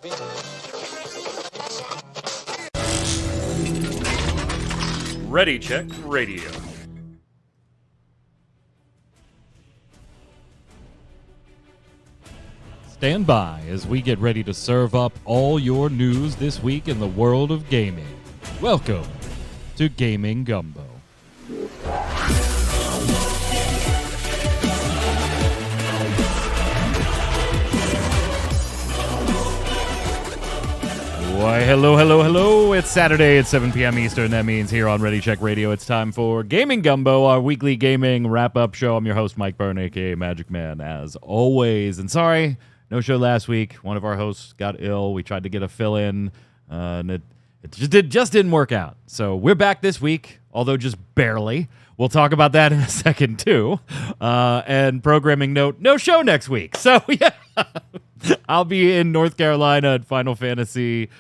Ready Check Radio. Stand by as we get ready to serve up all your news this week in the world of gaming. Welcome to Gaming Gumbo. Why, hello. It's Saturday at 7 p.m. Eastern. That means here on Ready Check Radio, it's time for Gaming Gumbo, our weekly gaming wrap-up show. I'm your host, Mike Byrne, a.k.a. Magic Man, as always. And sorry, no show last week. One of our hosts got ill. We tried to get a fill-in, and it just didn't work out. So we're back this week, although just barely. We'll talk about that in a second, too. And programming note, no show next week. So, yeah, I'll be in North Carolina at Final Fantasy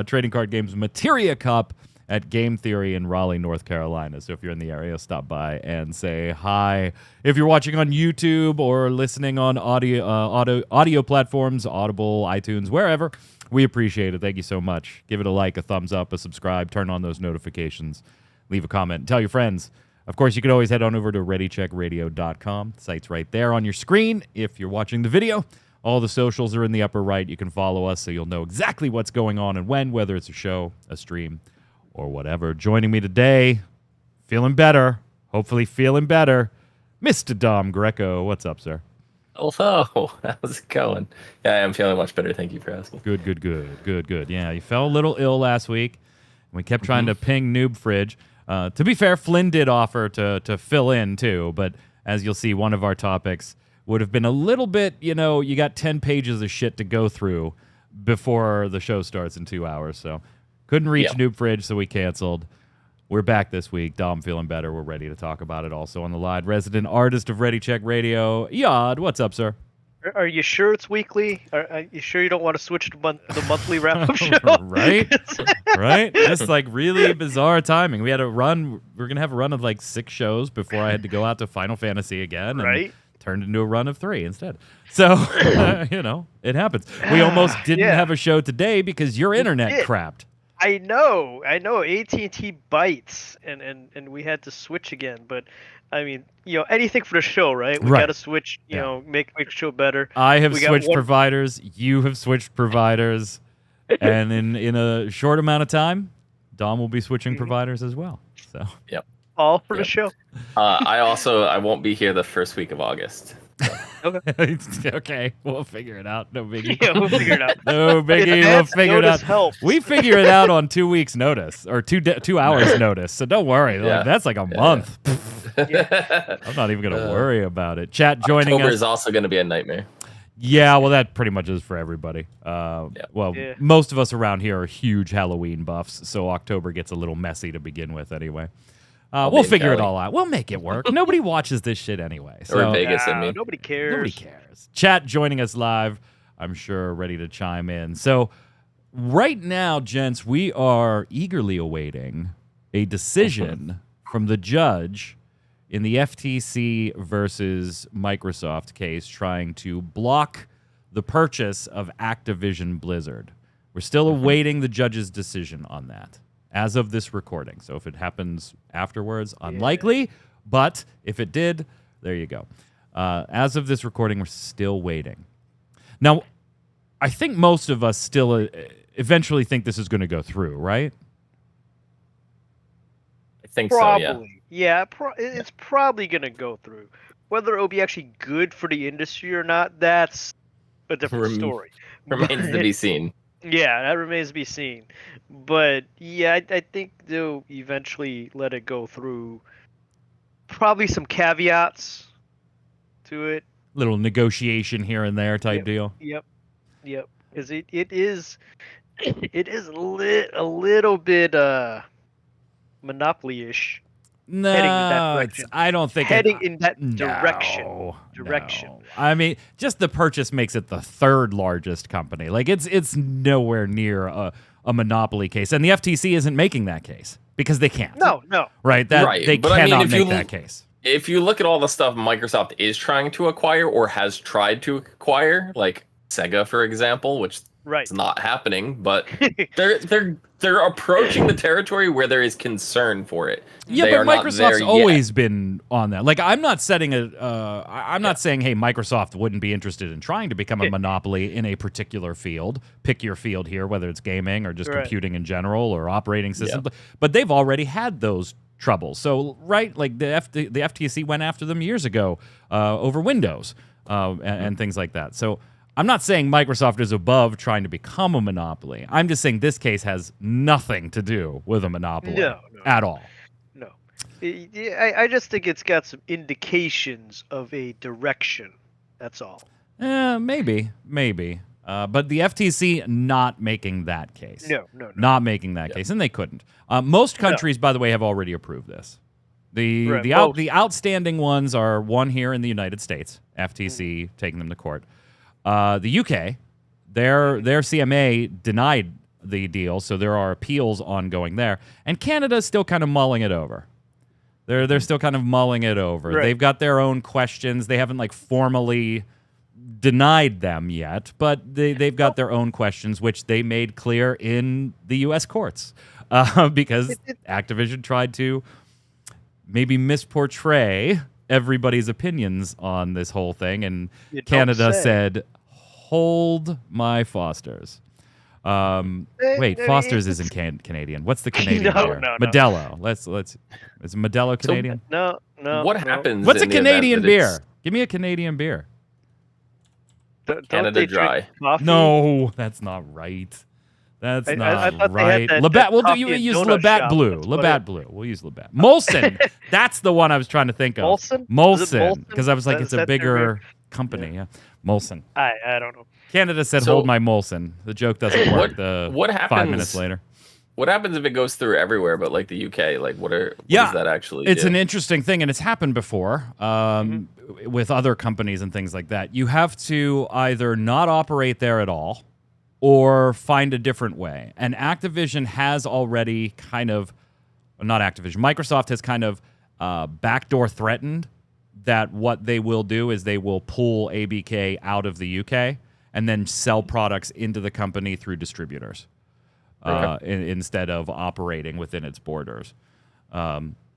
Trading Card Games Materia Cup at Game Theory in Raleigh, North Carolina. So if you're in the area, stop by and say hi. If you're watching on YouTube or listening on audio platforms, Audible, iTunes, wherever, we appreciate it. Thank you so much. Give it a like, a thumbs up, a subscribe, turn on those notifications, leave a comment, and tell your friends. Of course, you can always head on over to readycheckradio.com. The site's right there on your screen if you're watching the video. All the socials are in the upper right. You can follow us so you'll know exactly what's going on and when, whether it's a show, a stream, or whatever. Joining me today, feeling better, hopefully feeling better, Mr. Dom Greco. What's up, sir? Hello. How's it going? Yeah, I am feeling much better. Thank you for asking. Good. Yeah, you fell a little ill last week. We kept trying to ping Noob Fridge. To be fair, Flynn did offer to fill in, too. But as you'll see, one of our topics would have been a little bit, you got 10 pages of shit to go through before the show starts in 2 hours. So couldn't reach Noob Fridge, so we canceled. We're back this week. Dom feeling better. We're ready to talk about it. Also on the line, resident artist of Ready Check Radio, Yod. What's up, sir? Are you sure it's weekly? Are you sure you don't want to switch to the monthly wrap-up show? Right? Right? Just like really bizarre timing. We had a run. We're going to have a run of like 6 shows before I had to go out to Final Fantasy again. Right? And turned into a run of 3 instead. So, it happens. We almost didn't have a show today because your internet crapped. I know. AT&T bites, and we had to switch again. But I mean, anything for the show, right? We got to switch. Make the show better. I have switched providers. You have switched providers, and in a short amount of time, Dom will be switching providers as well. So, yep. All for the show. I won't be here the first week of August. So. Okay, we'll figure it out. No biggie. Yeah, we'll figure it out. No biggie. We'll figure it out. Helps. We figure it out on 2 weeks' notice or 2 hours' notice. So don't worry. Yeah. That's like a month. I'm not even gonna worry about it. Chat joining October us is also going to be a nightmare. Yeah, well, that pretty much is for everybody. Most of us around here are huge Halloween buffs, so October gets a little messy to begin with anyway. We'll figure it all out. We'll make it work. Nobody watches this shit anyway. So. Or Vegas, I mean. Nobody cares. Nobody cares. Chat joining us live, I'm sure, ready to chime in. So right now, gents, we are eagerly awaiting a decision from the judge in the FTC versus Microsoft case trying to block the purchase of Activision Blizzard. We're still awaiting the judge's decision on that as of this recording. So if it happens afterwards, unlikely. But if it did, there you go. As of this recording, we're still waiting. Now, I think most of us still eventually think this is going to go through, right? I think probably. so, yeah. It's probably going to go through. Whether it'll be actually good for the industry or not, that's a different story. Remains to be seen. Yeah, that remains to be seen. But, yeah, I think they'll eventually let it go through. Probably some caveats to it. Little negotiation here and there type deal. Yep. Because it is a little bit monopoly-ish. No, I don't think heading in that direction. No. I mean, just the purchase makes it the 3rd largest company. Like it's nowhere near a monopoly case, and the FTC isn't making that case because they can't. No. Right? They cannot make that case. If you look at all the stuff Microsoft is trying to acquire or has tried to acquire, like Sega, for example, which Right. It's not happening, but they're approaching the territory where there is concern for it. Yeah, They but are not there Microsoft's yet. always been on that. Like, I'm not setting a. I'm not saying, hey, Microsoft wouldn't be interested in trying to become a monopoly in a particular field. Pick your field here, whether it's gaming or just Right. computing in general or operating systems. Yeah. But they've already had those troubles. So, right, like the FTC went after them years ago over Windows and things like that. So. I'm not saying Microsoft is above trying to become a monopoly. I'm just saying this case has nothing to do with a monopoly No. at all. No. I just think it's got some indications of a direction. That's all. Maybe. But the FTC not making that case. No. Not making that case, and they couldn't. Most countries, by the way, have already approved this. The outstanding ones are one here in the United States, FTC taking them to court. The UK, their CMA denied the deal, so there are appeals ongoing there. And Canada's still kind of mulling it over. They're still kind of mulling it over. Right. They've got their own questions. They haven't like formally denied them yet, but they've got their own questions, which they made clear in the U.S. courts because Activision tried to maybe misportray everybody's opinions on this whole thing, and Canada said, "Hold my Fosters." Wait, Foster's isn't Canadian. What's the Canadian beer? No. Modelo. Let's. Is Modelo Canadian? No. What happens? What's a in the event Canadian that beer? it's Give me a Canadian beer. Don't Canada they drink Dry? coffee? No, that's not right. That's I not thought they had right. that Labatt. We'll coffee use and donut Labatt shop. Blue. That's what Labatt Blue. We'll use Labatt. Molson. That's the one I was trying to think of. Molson? Is it Molson. Molson? Because I was like, Is it's a that their bigger company. Yeah. Molson. I don't know. Canada said, So- "Hold my Molson." The joke doesn't work. what 5 happens- minutes later. What happens if it goes through everywhere, but like the UK? Like, what Yeah, does that actually It's do? an interesting thing, and it's happened before with other companies and things like that. You have to either not operate there at all or find a different way. And Activision has already kind of, not Activision, Microsoft has kind of backdoor threatened that what they will do is they will pull ABK out of the UK and then sell products into the company through distributors. Instead of operating within its borders.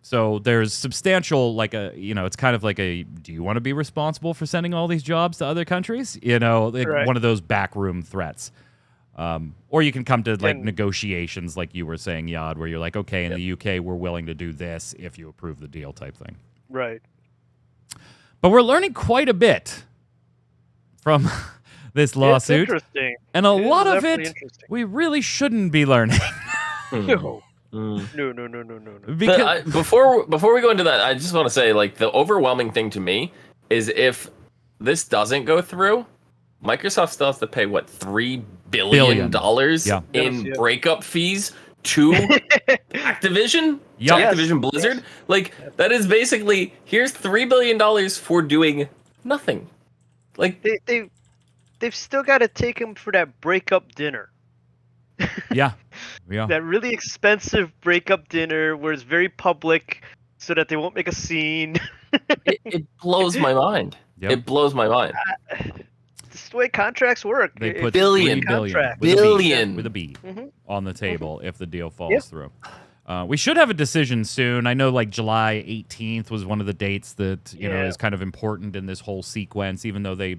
So there's substantial, it's kind of like do you want to be responsible for sending all these jobs to other countries? Right. One of those backroom threats. Or you can come to negotiations like you were saying, Yad, where you're like, okay, in the UK, we're willing to do this if you approve the deal type thing. Right. But we're learning quite a bit from this lawsuit. It's interesting. And a It is lot of definitely it interesting. we really shouldn't be learning. No. Mm. No. Because Before we go into that, I just want to say, like, the overwhelming thing to me is if this doesn't go through, Microsoft still has to pay what, $3 billion Yeah. in Yes, yeah. breakup fees to Activision, Yep. to Yes. Activision Blizzard. Like, that is basically, here's $3 billion for doing nothing. Like, They've still got to take him for that breakup dinner. yeah. That really expensive breakup dinner where it's very public so that they won't make a scene. it blows my mind. Yep. It blows my mind. This is the way contracts work. They It's put billion. $3 billion contract. with a B, Billion. with a B Mhm. on the table if the deal falls Yep. through. We should have a decision soon. I know like July 18th was one of the dates that Yeah. is kind of important in this whole sequence, even though they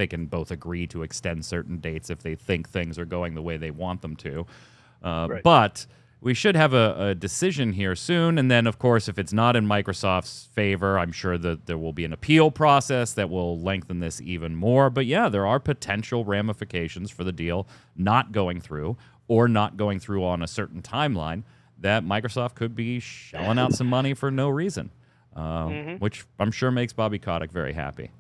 can both agree to extend certain dates if they think things are going the way they want them to. Right. But we should have a decision here soon. And then, of course, if it's not in Microsoft's favor, I'm sure that there will be an appeal process that will lengthen this even more. But yeah, there are potential ramifications for the deal not going through or not going through on a certain timeline that Microsoft could be shelling out some money for no reason, which I'm sure makes Bobby Kotick very happy.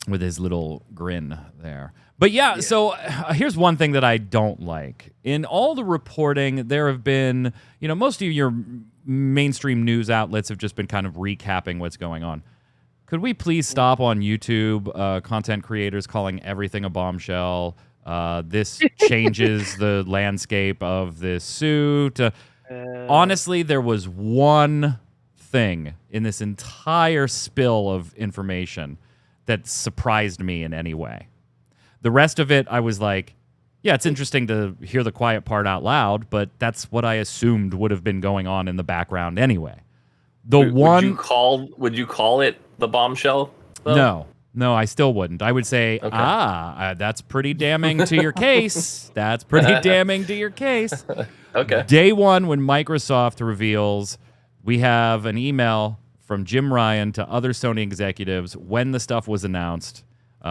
With his little grin there. But yeah, so here's one thing that I don't like. In all the reporting, there have been, most of your mainstream news outlets have just been kind of recapping what's going on. Could we please stop on YouTube content creators calling everything a bombshell? This changes the landscape of this suit. Honestly, there was one thing in this entire spill of information that surprised me in any way. The rest of it, I was like, yeah, it's interesting to hear the quiet part out loud, but that's what I assumed would have been going on in the background anyway. Would you call it the bombshell? Though? No, I still wouldn't. I would say, Okay. that's pretty damning to your case. That's pretty damning to your case. Okay. Day one, when Microsoft reveals, we have an email from Jim Ryan to other Sony executives when the stuff was announced,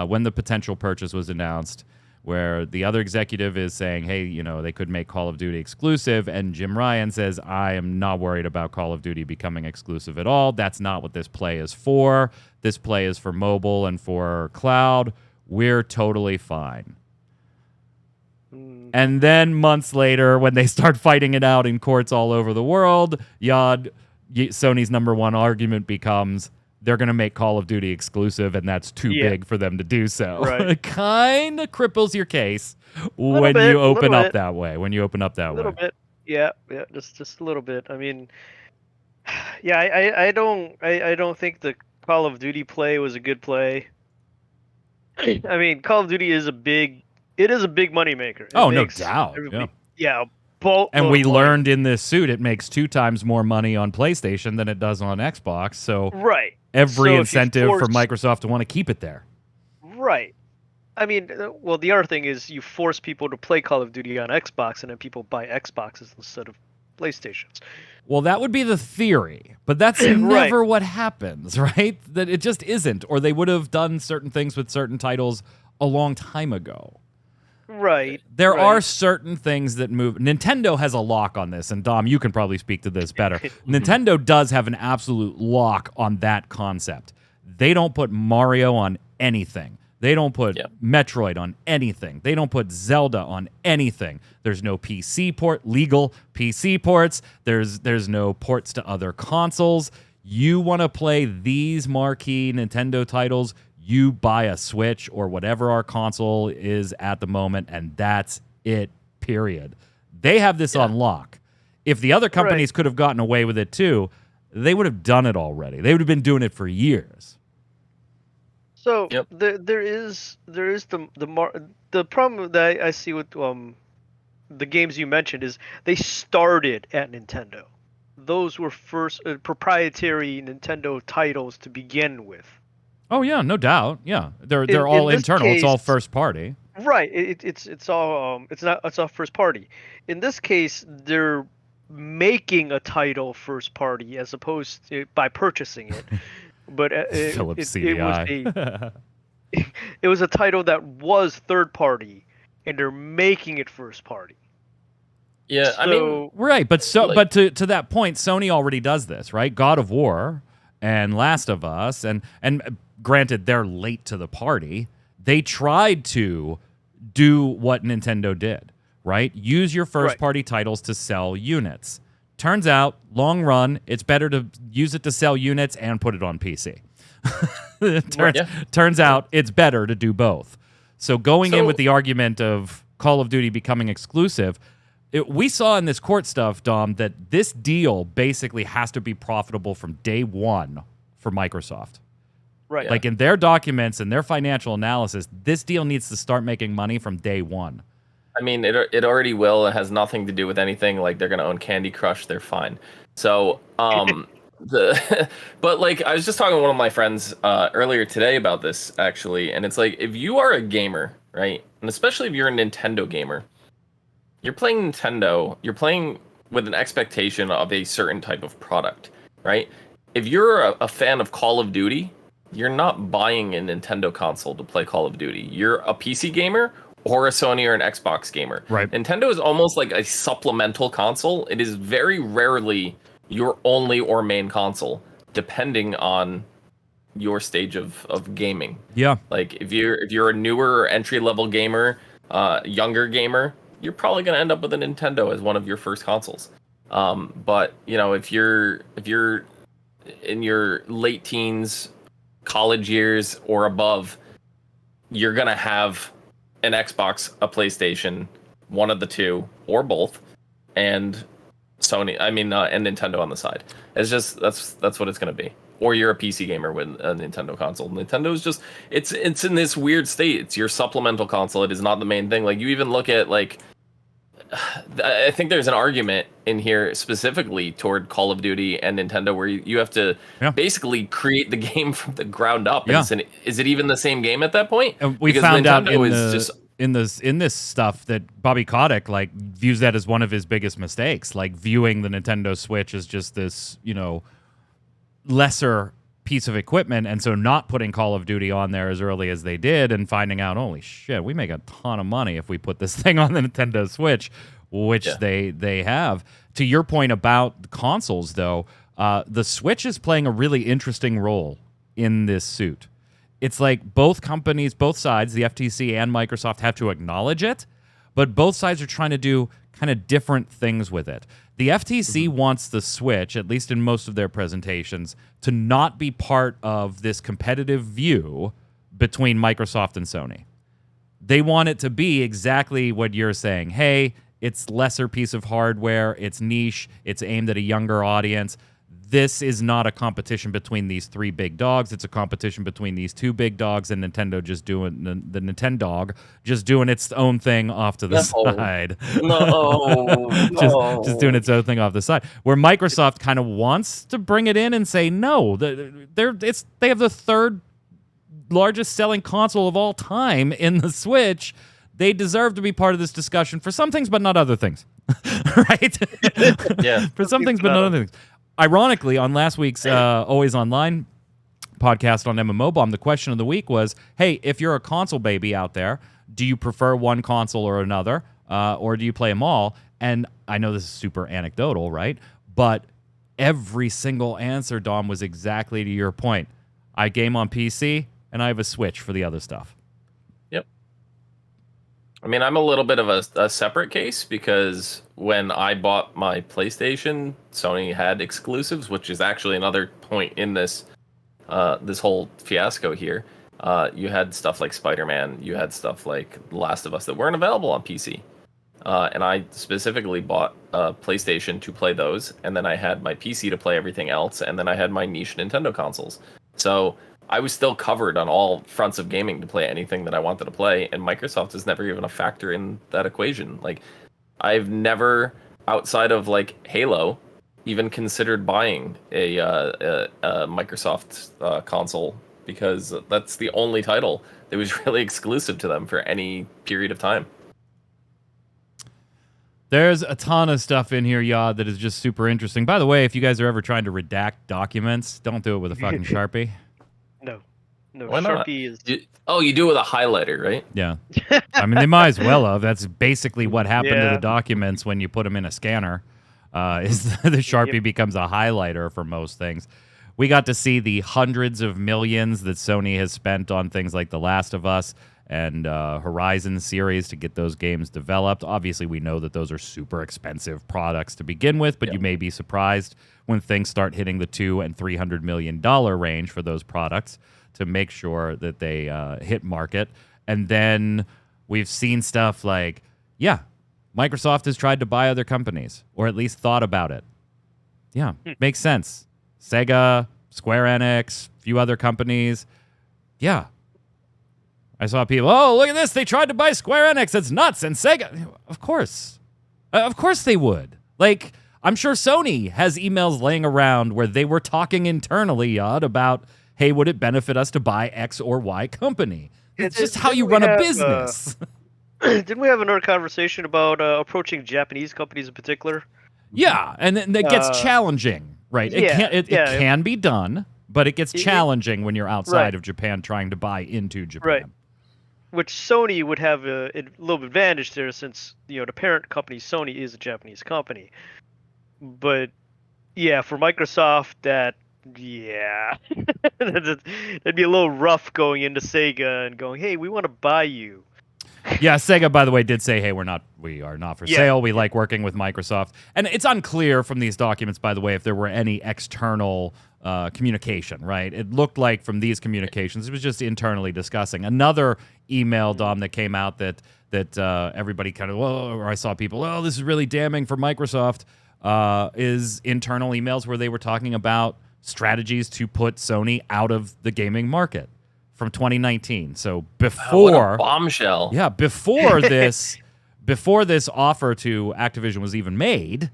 when the potential purchase was announced, where the other executive is saying, hey, they could make Call of Duty exclusive, and Jim Ryan says, I am not worried about Call of Duty becoming exclusive at all. That's not what this play is for. This play is for mobile and for cloud. We're totally fine. And then months later, when they start fighting it out in courts all over the world, Sony's number one argument becomes, they're going to make Call of Duty exclusive, and that's too big for them to do so. Right. It kind of cripples your case when you open up that way. When you open up that way. A little bit. Yeah, just a little bit. I mean, yeah, I don't think the Call of Duty play was a good play. I mean, Call of Duty is a big moneymaker. Oh, no doubt. Yeah. And we learned in this suit it makes 2 times more money on PlayStation than it does on Xbox. So every incentive for Microsoft to want to keep it there. Right. I mean, well, the other thing is you force people to play Call of Duty on Xbox, and then people buy Xboxes instead of PlayStations. Well, that would be the theory, but that's never what happens, right? That it just isn't, or they would have done certain things with certain titles a long time ago. Right. There are certain things that move. Nintendo has a lock on this, and Dom, you can probably speak to this better. Nintendo does have an absolute lock on that concept. They don't put Mario on anything. They don't put Metroid on anything. They don't put Zelda on anything. There's no PC legal PC ports. There's no ports to other consoles. You want to play these marquee Nintendo titles, you buy a Switch or whatever our console is at the moment, and that's it, period. They have this on lock. If the other companies could have gotten away with it too, they would have done it already. They would have been doing it for years. So there is the problem that I see with the games you mentioned is they started at Nintendo. Those were first proprietary Nintendo titles to begin with. Oh yeah, no doubt. Yeah, they're all internal. It's all first party. Right. It's all it's all first party. In this case, they're making a title first party as opposed to by purchasing it. But it was a title that was third party, and they're making it first party. Yeah, so, I mean, right, but to that point, Sony already does this, right? God of War and Last of Us, and granted, they're late to the party. They tried to do what Nintendo did, right? Use your first party titles to sell units. Turns out, long run, it's better to use it to sell units and put it on PC. Turns out it's better to do both. So going in with the argument of Call of Duty becoming exclusive, we saw in this court stuff, Dom, that this deal basically has to be profitable from day one for Microsoft. Right. Like in their documents and their financial analysis, this deal needs to start making money from day one. I mean, it already will. It has nothing to do with anything. Like they're gonna own Candy Crush. They're fine. So, but like I was just talking to one of my friends earlier today about this actually, and it's like if you are a gamer, right, and especially if you're a Nintendo gamer, you're playing Nintendo. You're playing with an expectation of a certain type of product, right? If you're a fan of Call of Duty, you're not buying a Nintendo console to play Call of Duty. You're a PC gamer or a Sony or an Xbox gamer. Right. Nintendo is almost like a supplemental console. It is very rarely your only or main console, depending on your stage of gaming. Yeah. Like if you're a newer entry level gamer, younger gamer, you're probably gonna end up with a Nintendo as one of your first consoles. But if you're in your late teens, college years or above, you're gonna have an Xbox, a PlayStation, one of the two or both, and and Nintendo on the side. It's just that's what it's gonna be. or you're a PC gamer with a Nintendo console. Nintendo is just it's in this weird state. It's your supplemental console. It is not the main thing. Like you even look at like I think there's an argument in here specifically toward Call of Duty and Nintendo where you have to basically create the game from the ground up. Yeah. Is it even the same game at that point? And we because found Nintendo out in this stuff that Bobby Kotick like views that as one of his biggest mistakes, like viewing the Nintendo Switch as just this, lesser piece of equipment, and so not putting Call of Duty on there as early as they did and finding out, holy shit, we make a ton of money if we put this thing on the Nintendo Switch, which they have. To your point about consoles, though, the Switch is playing a really interesting role in this suit. It's like both companies, both sides, the FTC and Microsoft, have to acknowledge it, but both sides are trying to do kind of different things with it. The FTC wants the Switch, at least in most of their presentations, to not be part of this competitive view between Microsoft and Sony. They want it to be exactly what you're saying. Hey, it's lesser piece of hardware, it's niche, it's aimed at a younger audience. This is not a competition between these three big dogs. It's a competition between these two big dogs and Nintendo just doing the Nintendo just doing its own thing off to the side. Just doing its own thing off the side. Where Microsoft kind of wants to bring it in and say no. They have the third largest selling console of all time in the Switch. They deserve to be part of this discussion for some things, but not other things. Right? Yeah. For some things, but not other things. Ironically, on last week's Always Online podcast on MMO Bomb, the question of the week was, hey, if you're a console baby out there, do you prefer one console or another, or do you play them all? And I know this is super anecdotal, right? But every single answer, Dom, was exactly to your point. I game on PC, and I have a Switch for the other stuff. Yep. I mean, I'm a little bit of a separate case because when I bought my PlayStation, Sony had exclusives, which is actually another point in this this whole fiasco here. You had stuff like Spider-Man, you had stuff like The Last of Us that weren't available on PC. And I specifically bought a PlayStation to play those, and then I had my PC to play everything else, and then I had my niche Nintendo consoles. So I was still covered on all fronts of gaming to play anything that I wanted to play, and Microsoft is never even a factor in that equation. Like, I've never, outside of like Halo, even considered buying a Microsoft console because that's the only title that was really exclusive to them for any period of time. There's a ton of stuff in here, Yod, that is just super interesting. By the way, if you guys are ever trying to redact documents, don't do it with a fucking Sharpie. No, Why not? Sharpie is... You do it with a highlighter, right? Yeah. I mean, they might as well have. That's basically what happened to the documents when you put them in a scanner, is the Sharpie becomes a highlighter for most things. We got to see the hundreds of millions that Sony has spent on things like The Last of Us and Horizon series to get those games developed. Obviously, we know that those are super expensive products to begin with, but you may be surprised when things start hitting the $200 and $300 million range for those products to make sure that they hit market. And then we've seen stuff like, Microsoft has tried to buy other companies, or at least thought about it. Yeah, makes sense. Sega, Square Enix, a few other companies. Yeah. I saw people, look at this. They tried to buy Square Enix. It's nuts. And Sega. Of course. Of course they would. Like, I'm sure Sony has emails laying around where they were talking internally, Yod, about, hey, would it benefit us to buy X or Y company? It's just how you run a business. Didn't we have another conversation about approaching Japanese companies in particular? Yeah, and that gets challenging, right? It can be done, but it gets challenging when you're outside of Japan trying to buy into Japan. Right. Which Sony would have a little advantage there since, the parent company, Sony, is a Japanese company. But, for Microsoft, that'd be a little rough going into Sega and going, hey, we want to buy you. Yeah, Sega, by the way, did say, hey, we are not for sale. We like working with Microsoft. And it's unclear from these documents, by the way, if there were any external communication, right? It looked like from these communications, it was just internally discussing. Another email, Dom, that came out that everybody kind of, or I saw people, this is really damning for Microsoft, is internal emails where they were talking about strategies to put Sony out of the gaming market from 2019. So What before a bombshell. yeah, before this offer to Activision was even made.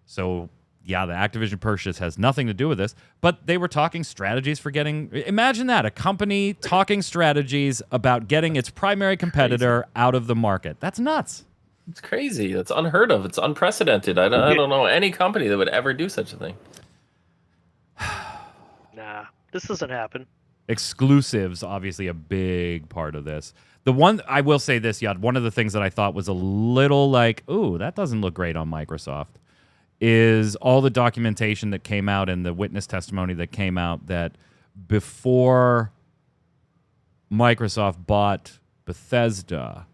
So yeah, the Activision purchase has nothing to do with this, but they were talking strategies for getting, imagine that, a company talking strategies about getting its primary competitor out of the market. That's nuts. It's crazy. That's unheard of. It's unprecedented. I don't know any company that would ever do such a thing. Nah, this doesn't happen. Exclusives, obviously a big part of this. The one, I will say this, Yad, one of the things that I thought was a little like, ooh, that doesn't look great on Microsoft, is all the documentation that came out and the witness testimony that came out that before Microsoft bought Bethesda,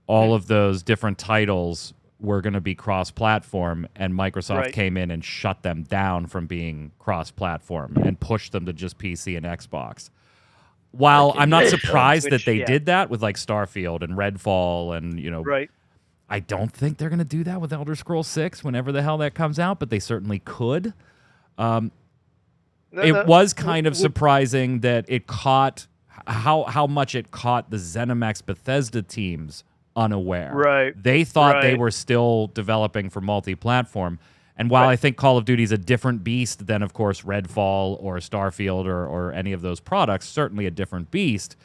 all of those different titles were going to be cross-platform, and Microsoft came in and shut them down from being cross-platform and pushed them to just PC and Xbox. While I'm not surprised that they did that with like Starfield and Redfall and, you know, I don't think they're going to do that with Elder Scrolls 6 whenever the hell that comes out, but they certainly could. It was kind of surprising that it caught how much it caught the ZeniMax Bethesda teams unaware. They thought they were still developing for multi-platform. And while I think Call of Duty is a different beast than, of course, Redfall or Starfield or any of those products, certainly a different beast,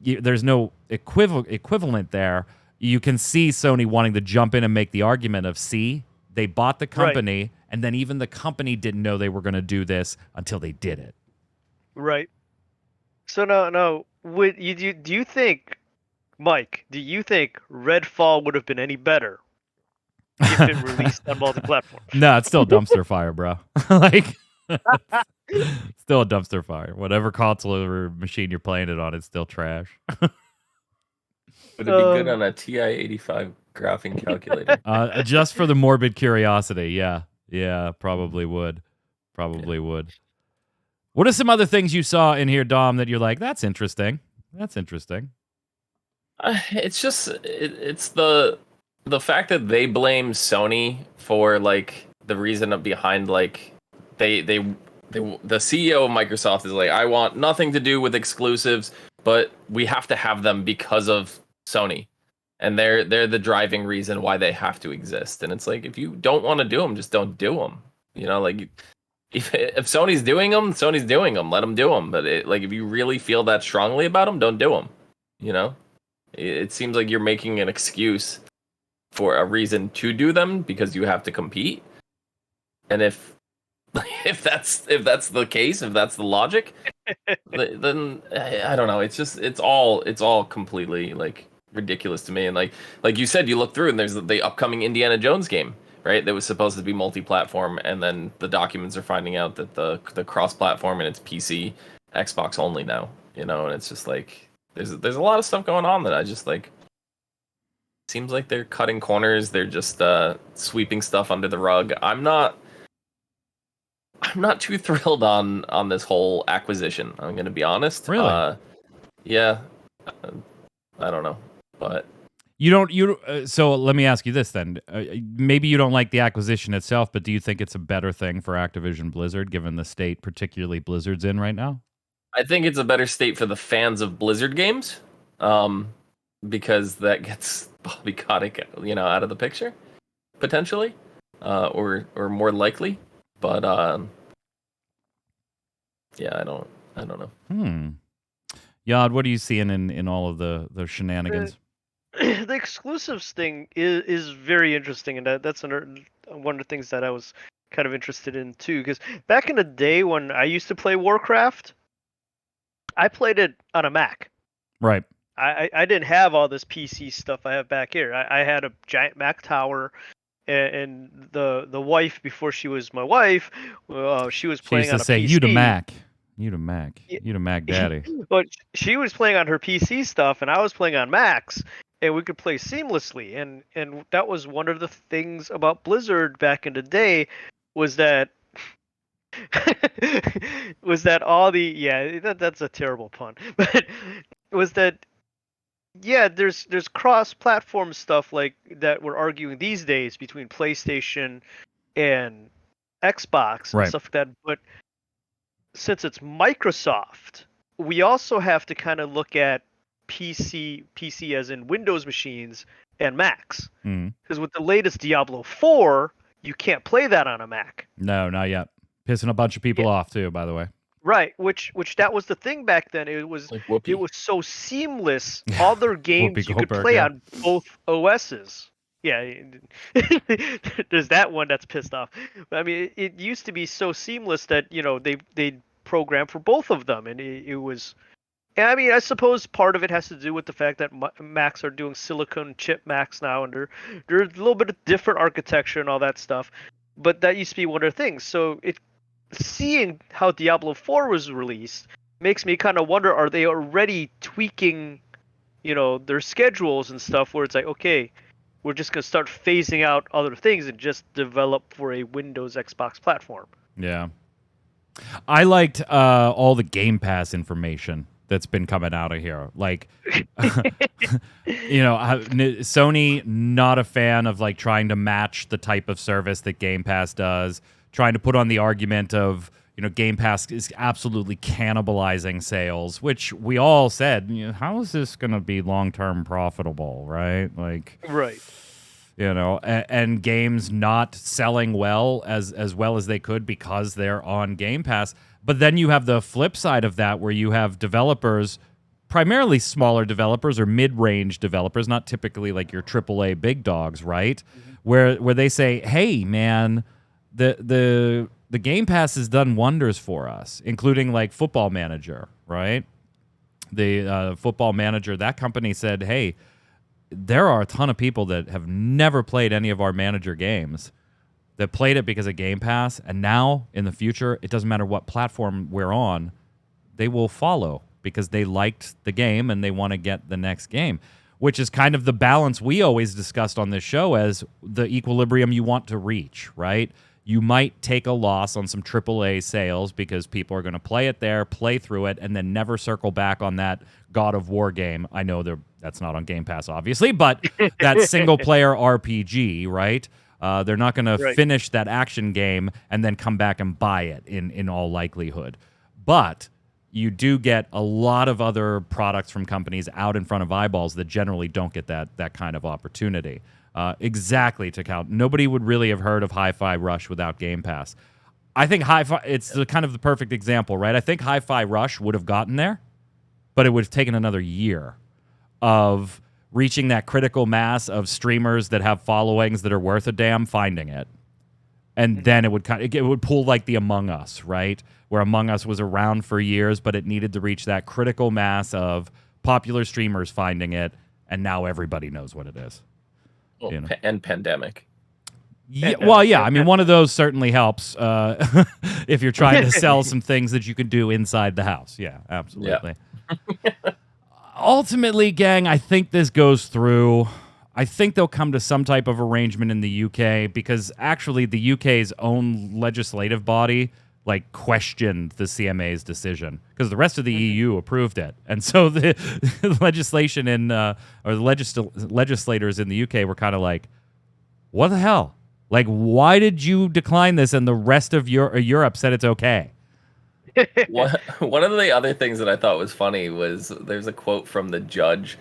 there's no equivalent there. You can see Sony wanting to jump in and make the argument of, see, they bought the company, and then even the company didn't know they were going to do this until they did it. Right. So no. Do you think, Mike? Do you think Redfall would have been any better if it released on multi-platform? No, it's still a dumpster fire, bro. Like, still a dumpster fire. Whatever console or machine you're playing it on, it's still trash. Would it be good on a TI-85 graphing calculator? Just for the morbid curiosity, yeah. Yeah, probably would. Probably would. What are some other things you saw in here, Dom, that you're like, that's interesting? That's interesting. It's just, it's the fact that they blame Sony for, like, the reason behind, like, the CEO of Microsoft is like, I want nothing to do with exclusives, but we have to have them because of Sony, and they're the driving reason why they have to exist. And it's like, if you don't want to do them, just don't do them. You know, like if Sony's doing them, Sony's doing them. Let them do them. But if you really feel that strongly about them, don't do them. You know, it seems like you're making an excuse for a reason to do them because you have to compete. And if that's the case, if that's the logic, then I don't know. It's all completely like ridiculous to me. And like you said, you look through and there's the upcoming Indiana Jones game, right? That was supposed to be multi-platform, and then the documents are finding out that the cross-platform and it's PC, Xbox only now. You know, and it's just like there's a lot of stuff going on that I just like. Seems like they're cutting corners. They're just sweeping stuff under the rug. I'm not too thrilled on this whole acquisition. I'm going to be honest. Really? Yeah. I don't know, but so let me ask you this then. Maybe you don't like the acquisition itself, but do you think it's a better thing for Activision Blizzard, given the state particularly Blizzard's in right now? I think it's a better state for the fans of Blizzard games, because that gets Bobby Kotick, out of the picture, potentially, or more likely. But yeah, I don't know. Yad, what are you seeing in all of the shenanigans? The exclusives thing is very interesting, and that's one of the things that I was kind of interested in too. Because back in the day when I used to play Warcraft, I played it on a Mac. Right. I didn't have all this PC stuff I have back here. I had a giant Mac tower, and the wife, before she was my wife, she was playing on a PC. She used to say, "You to Mac, you to Mac, you to Mac, Daddy." But she was playing on her PC stuff, and I was playing on Macs, and we could play seamlessly. And that was one of the things about Blizzard back in the day, was that all the that's a terrible pun, but was that. Yeah, there's cross-platform stuff like that we're arguing these days between PlayStation and Xbox and Right. stuff like that. But since it's Microsoft, we also have to kind of look at PC as in Windows machines and Macs. Mm. Because with the latest Diablo 4, you can't play that on a Mac. No, not yet. Pissing a bunch of people off too, by the way. Right, which that was the thing back then. It was Like Whoopi. so seamless. Other games Whoopi you could Goldberg, play yeah. on both OSs. Yeah, there's that one that's pissed off. But, I mean, it used to be so seamless that they programmed for both of them, and it was. And I mean, I suppose part of it has to do with the fact that Macs are doing silicon chip Macs now, and they're a little bit of different architecture and all that stuff. But that used to be one of the things. So seeing how Diablo 4 was released makes me kind of wonder: are they already tweaking, their schedules and stuff? Where it's like, okay, we're just gonna start phasing out other things and just develop for a Windows Xbox platform. Yeah. I liked all the Game Pass information that's been coming out of here. Like, Sony, not a fan of like trying to match the type of service that Game Pass does, trying to put on the argument of, Game Pass is absolutely cannibalizing sales, which we all said, how is this going to be long-term profitable, right? Like, right. And games not selling well as well as they could because they're on Game Pass. But then you have the flip side of that where you have developers, primarily smaller developers or mid-range developers, not typically like your AAA big dogs, right? Mm-hmm. Where they say, hey, man, the Game Pass has done wonders for us, including like Football Manager, right? The Football Manager, that company said, hey, there are a ton of people that have never played any of our manager games that played it because of Game Pass, and now in the future, it doesn't matter what platform we're on, they will follow because they liked the game and they want to get the next game, which is kind of the balance we always discussed on this show as the equilibrium you want to reach, right? You might take a loss on some AAA sales because people are going to play it there, play through it, and then never circle back on that God of War game. I know that's not on Game Pass, obviously, but that single-player RPG, right? They're not going to finish that action game and then come back and buy it in all likelihood. But you do get a lot of other products from companies out in front of eyeballs that generally don't get that kind of opportunity. Exactly to count. Nobody would really have heard of Hi-Fi Rush without Game Pass. I think it's kind of the perfect example, right? I think Hi-Fi Rush would have gotten there, but it would have taken another year of reaching that critical mass of streamers that have followings that are worth a damn, finding it. And then it would pull like the Among Us, right? Where Among Us was around for years, but it needed to reach that critical mass of popular streamers finding it, and now everybody knows what it is. Well, and Pandemic. Yeah, well, yeah. I mean, one of those certainly helps if you're trying to sell some things that you can do inside the house. Yeah, absolutely. Yeah. Ultimately, gang, I think this goes through. I think they'll come to some type of arrangement in the UK because actually the UK's own legislative body questioned the CMA's decision because the rest of the EU approved it. And so the legislation or the legislators in the UK were kind of like, what the hell? Like, why did you decline this and the rest of Europe said it's okay? One of the other things that I thought was funny was there's a quote from the judge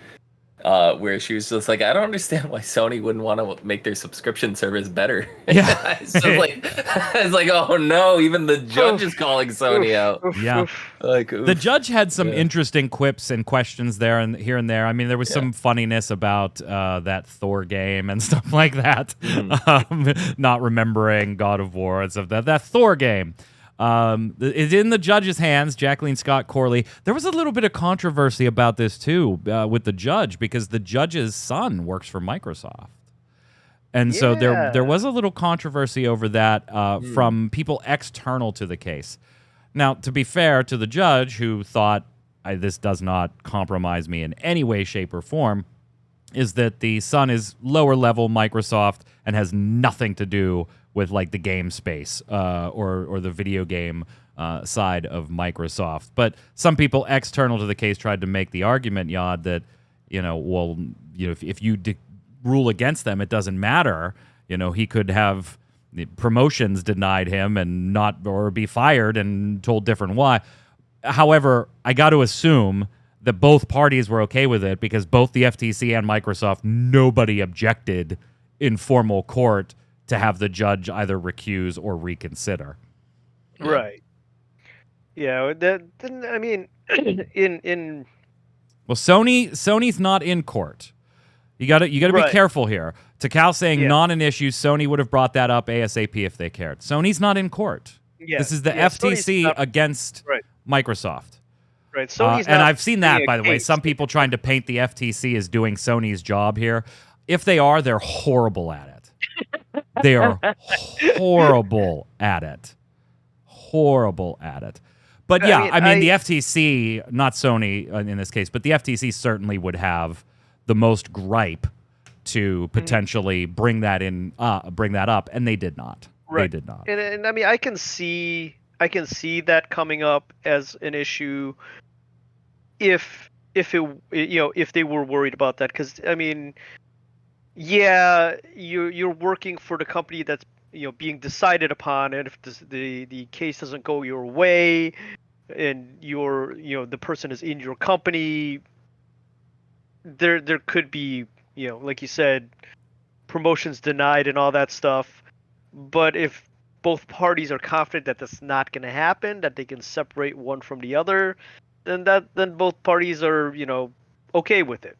where she was just like, I don't understand why Sony wouldn't want to make their subscription service better. Yeah. It's like, oh no, even the judge is calling Sony out. Yeah. The judge had some interesting quips and questions there and here and there. I mean, there was some funniness about that Thor game and stuff like that. Not remembering God of War and stuff. That Thor game. It's in the judge's hands, Jacqueline Scott Corley. There was a little bit of controversy about this, too, with the judge, because the judge's son works for Microsoft. And so there was a little controversy over that from people external to the case. Now, to be fair to the judge, who thought, this does not compromise me in any way, shape, or form, is that the son is lower-level Microsoft and has nothing to do with the game space or the video game side of Microsoft. But some people external to the case tried to make the argument, Yad, that, if you rule against them, it doesn't matter. He could have the promotions denied him and or be fired and told different why. However, I got to assume that both parties were okay with it because both the FTC and Microsoft, nobody objected in formal court to have the judge either recuse or reconsider. Right. Yeah. I mean, in well, Sony's not in court. You got to be careful here. Takal saying not an issue. Sony would have brought that up ASAP if they cared. Sony's not in court. Yeah. This is the FTC against Microsoft. Right. Sony's and I've seen that, by the way. Some people trying to paint the FTC as doing Sony's job here. If they are, they're horrible at it. They are horrible at it. Horrible at it. But yeah, I mean the FTC, not Sony in this case, but the FTC certainly would have the most gripe to potentially bring that up, and they did not. Right. They did not. And I mean, I can see that coming up as an issue if they were worried about that, because I mean, yeah, you're working for the company that's being decided upon, and if the case doesn't go your way, and the person is in your company, there could be like you said, promotions denied and all that stuff. But if both parties are confident that that's not going to happen, that they can separate one from the other, then both parties are okay with it.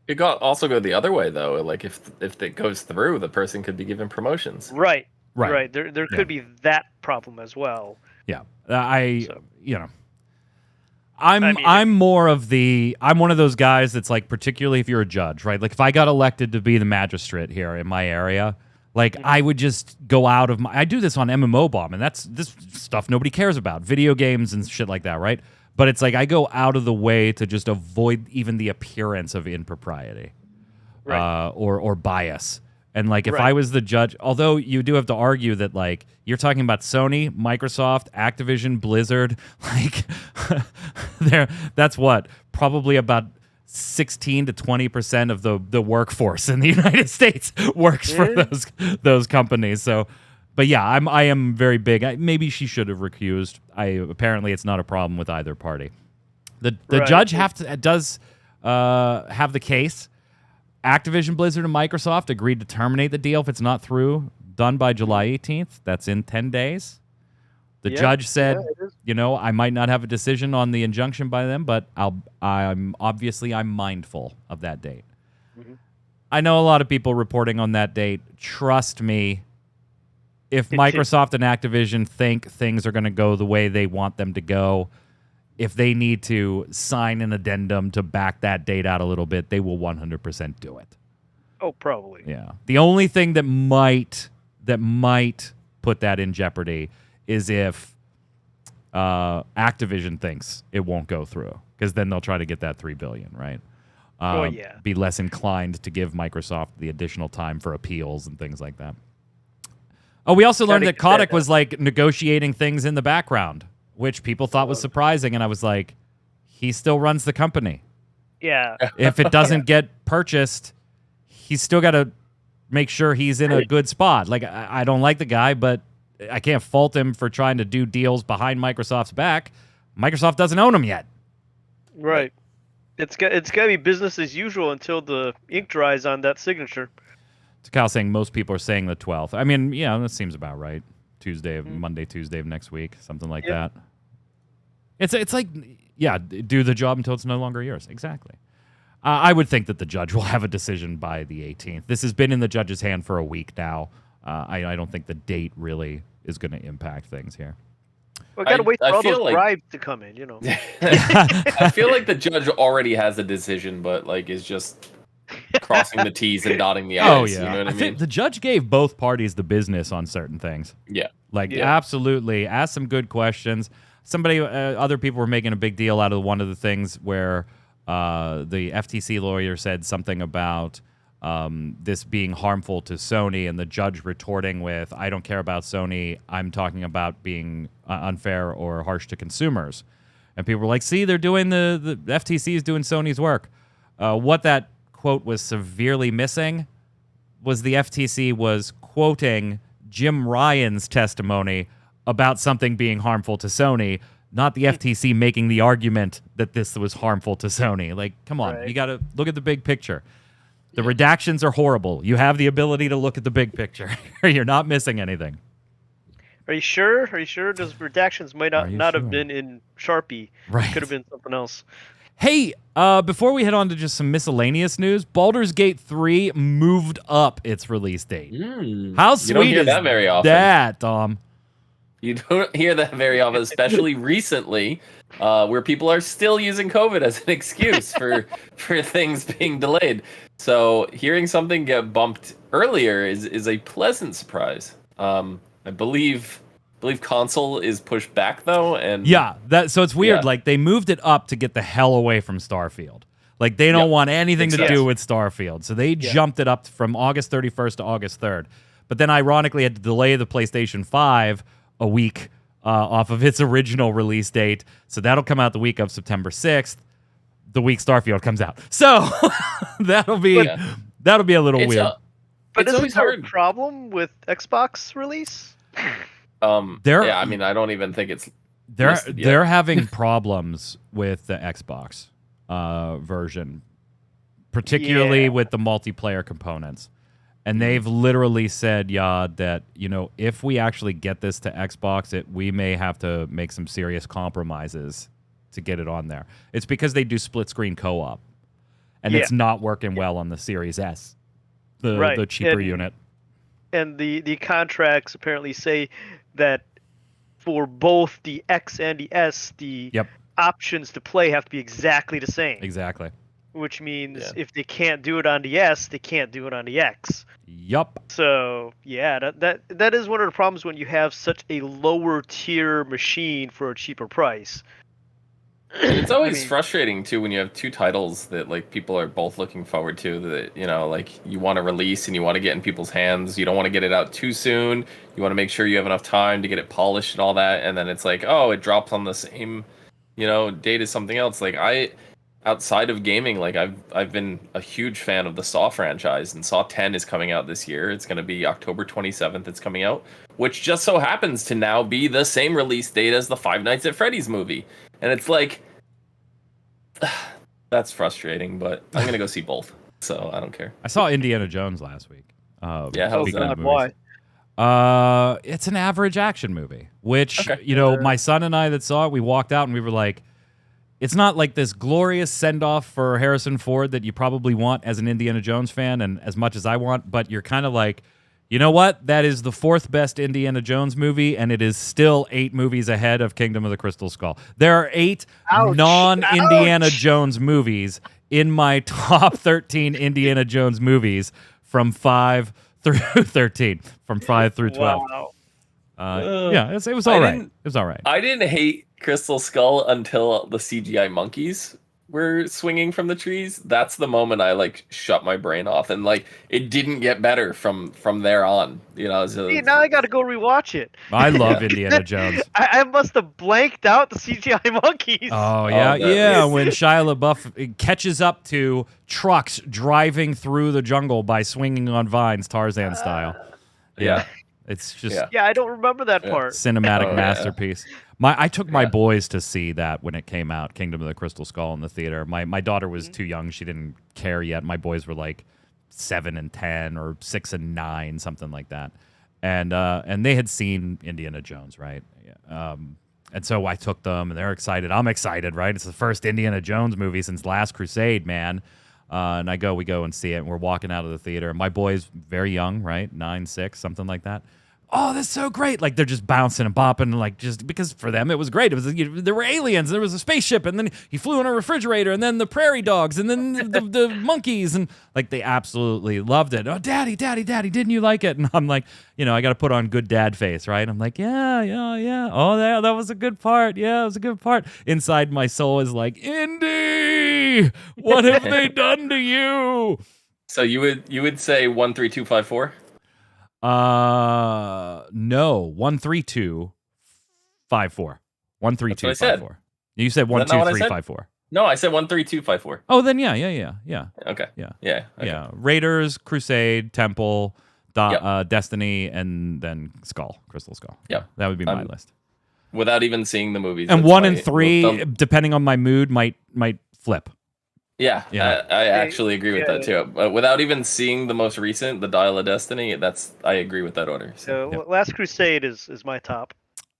It also go the other way though. Like if it goes through, the person could be given promotions. Right. There could be that problem as well. Yeah, I'm one of those guys that's like, particularly if you're a judge, right? Like if I got elected to be the magistrate here in my area, like I would just go out of I do this on MMO Bomb, and that's this stuff nobody cares about, video games and shit like that, right? But it's like I go out of the way to just avoid even the appearance of impropriety, or bias. And like if I was the judge, although you do have to argue that like you're talking about Sony, Microsoft, Activision, Blizzard, like that's what probably about 16 to 20% of the workforce in the United States works for those companies. So, but yeah, I am very big. Maybe she should have recused. Apparently it's not a problem with either party. The judge does have the case. Activision Blizzard and Microsoft agreed to terminate the deal if it's not done by July 18th. That's in 10 days. The judge said, I might not have a decision on the injunction by then, but I'm mindful of that date. Mm-hmm. I know a lot of people reporting on that date. Trust me, if Microsoft and Activision think things are going to go the way they want them to go, if they need to sign an addendum to back that date out a little bit, they will 100% do it. Oh, probably. Yeah. The only thing that might put that in jeopardy is if Activision thinks it won't go through, because then they'll try to get that $3 billion, right? Be less inclined to give Microsoft the additional time for appeals and things like that. Oh, we also learned that Kotick was like negotiating things in the background, which people thought was surprising, and I was like, he still runs the company. Yeah. If it doesn't get purchased, he's still got to make sure he's in a good spot. Like, I don't like the guy, but I can't fault him for trying to do deals behind Microsoft's back. Microsoft doesn't own him yet. Right. It's got to be business as usual until the ink dries on that signature. Takal saying most people are saying the 12th. I mean, yeah, that seems about right. Monday, Tuesday of next week, something like that. It's like, yeah, do the job until it's no longer yours. Exactly. I would think that the judge will have a decision by the 18th. This has been in the judge's hand for a week now. I don't think the date really is going to impact things here. Well, got to wait for all those bribes to come in, I feel like the judge already has a decision, but like is just crossing the T's and dotting the I's. Oh, yeah. You know what I mean? Think the judge gave both parties the business on certain things. Yeah. Absolutely. Asked some good questions. Other people were making a big deal out of one of the things where the FTC lawyer said something about this being harmful to Sony, and the judge retorting with, I don't care about Sony. I'm talking about being unfair or harsh to consumers. And people were like, see, they're doing the FTC is doing Sony's work. What that quote was severely missing was the FTC was quoting Jim Ryan's testimony about something being harmful to Sony, not the FTC making the argument that this was harmful to Sony. Like, come on, you got to look at the big picture. The redactions are horrible. You have the ability to look at the big picture. You're not missing anything. Are you sure? Are you sure? Those redactions might not sure? have been in Sharpie. Right. It could have been something else. Hey, before we head on to just some miscellaneous news, Baldur's Gate 3 moved up its release date. How sweet you don't hear is that very often. that, Tom? You don't hear that very often, especially recently, where people are still using COVID as an excuse for things being delayed. So hearing something get bumped earlier is a pleasant surprise. I believe console is pushed back though, and so it's weird. Like they moved it up to get the hell away from Starfield. Like they don't want anything to do with Starfield, so they jumped it up from August 31st to August 3rd. But then ironically had to delay the PlayStation 5 a week off of its original release date, so that'll come out the week of September 6th, the week Starfield comes out. So that'll be a little weird. But it's always hard. Problem with Xbox release. I mean, I don't even think it's they're having problems with the Xbox version, particularly with the multiplayer components. And they've literally said, that, if we actually get this to Xbox, we may have to make some serious compromises to get it on there. It's because they do split screen co-op, and it's not working well on the Series S, the cheaper unit. And the contracts apparently say that for both the X and the S, the options to play have to be exactly the same. Exactly. Which means if they can't do it on the S, they can't do it on the X. Yup. So that is one of the problems when you have such a lower tier machine for a cheaper price. It's always frustrating too when you have two titles that like people are both looking forward to, that like you want to release and you want to get in people's hands. You don't want to get it out too soon. You want to make sure you have enough time to get it polished and all that, and then it's like, it drops on the same date as something else. Like outside of gaming, like I've been a huge fan of the Saw franchise, and Saw 10 is coming out this year. It's going to be October 27th. It's coming out, which just so happens to now be the same release date as the Five Nights at Freddy's movie. And it's like, that's frustrating, but I'm going to go see both, so I don't care. I saw Indiana Jones last week. How was that? Why? It's an average action movie, which, my son and I that saw it, we walked out and we were like, it's not like this glorious send-off for Harrison Ford that you probably want as an Indiana Jones fan and as much as I want, but you're kind of like, you know what? That is the fourth best Indiana Jones movie, and it is still 8 movies ahead of Kingdom of the Crystal Skull. There are 8 non-Indiana Jones movies in my top 13 Indiana Jones movies from 5 through 13, from 5 through 12. Wow. It was all right. It was all right. I didn't hate Crystal Skull until the CGI monkeys were swinging from the trees. That's the moment I shut my brain off, and it didn't get better from there on. So, now I got to go rewatch it. I love Indiana Jones. I must have blanked out the CGI monkeys. Oh yeah. When Shia LaBeouf catches up to trucks driving through the jungle by swinging on vines, Tarzan style. It's just I don't remember that part. Cinematic masterpiece. I took my boys to see that when it came out, Kingdom of the Crystal Skull, in the theater. My daughter was too young; she didn't care yet. My boys were like 7 and 10 or 6 and 9, something like that, and they had seen Indiana Jones, right? And so I took them, and they're excited. I'm excited, right? It's the first Indiana Jones movie since Last Crusade, man. And we go and see it, and we're walking out of the theater. My boy's very young, right? 9, 6, something like that. Oh, that's so great. They're just bouncing and bopping, just because for them it was great. It was there were aliens, there was a spaceship, and then he flew in a refrigerator, and then the prairie dogs, and then the monkeys, and they absolutely loved it. Oh, daddy, didn't you like it? And I'm like, I got to put on good dad face, right? I'm like, yeah. Oh, that was a good part. Yeah, it was a good part. Inside my soul is like, Indy, what have they done to you? So you would say 13254? No, 13254. 13254. You said 12354. No, I said 13254. Oh, then yeah. Okay. Yeah. Raiders, Crusade, Temple, Destiny, and then Crystal Skull. Yep. That would be my list. Without even seeing the movies. And 1 and 3, depending on my mood, might flip. Yeah, I actually agree with that too. But without even seeing the most recent, the Dial of Destiny, I agree with that order. So. Last Crusade is my top.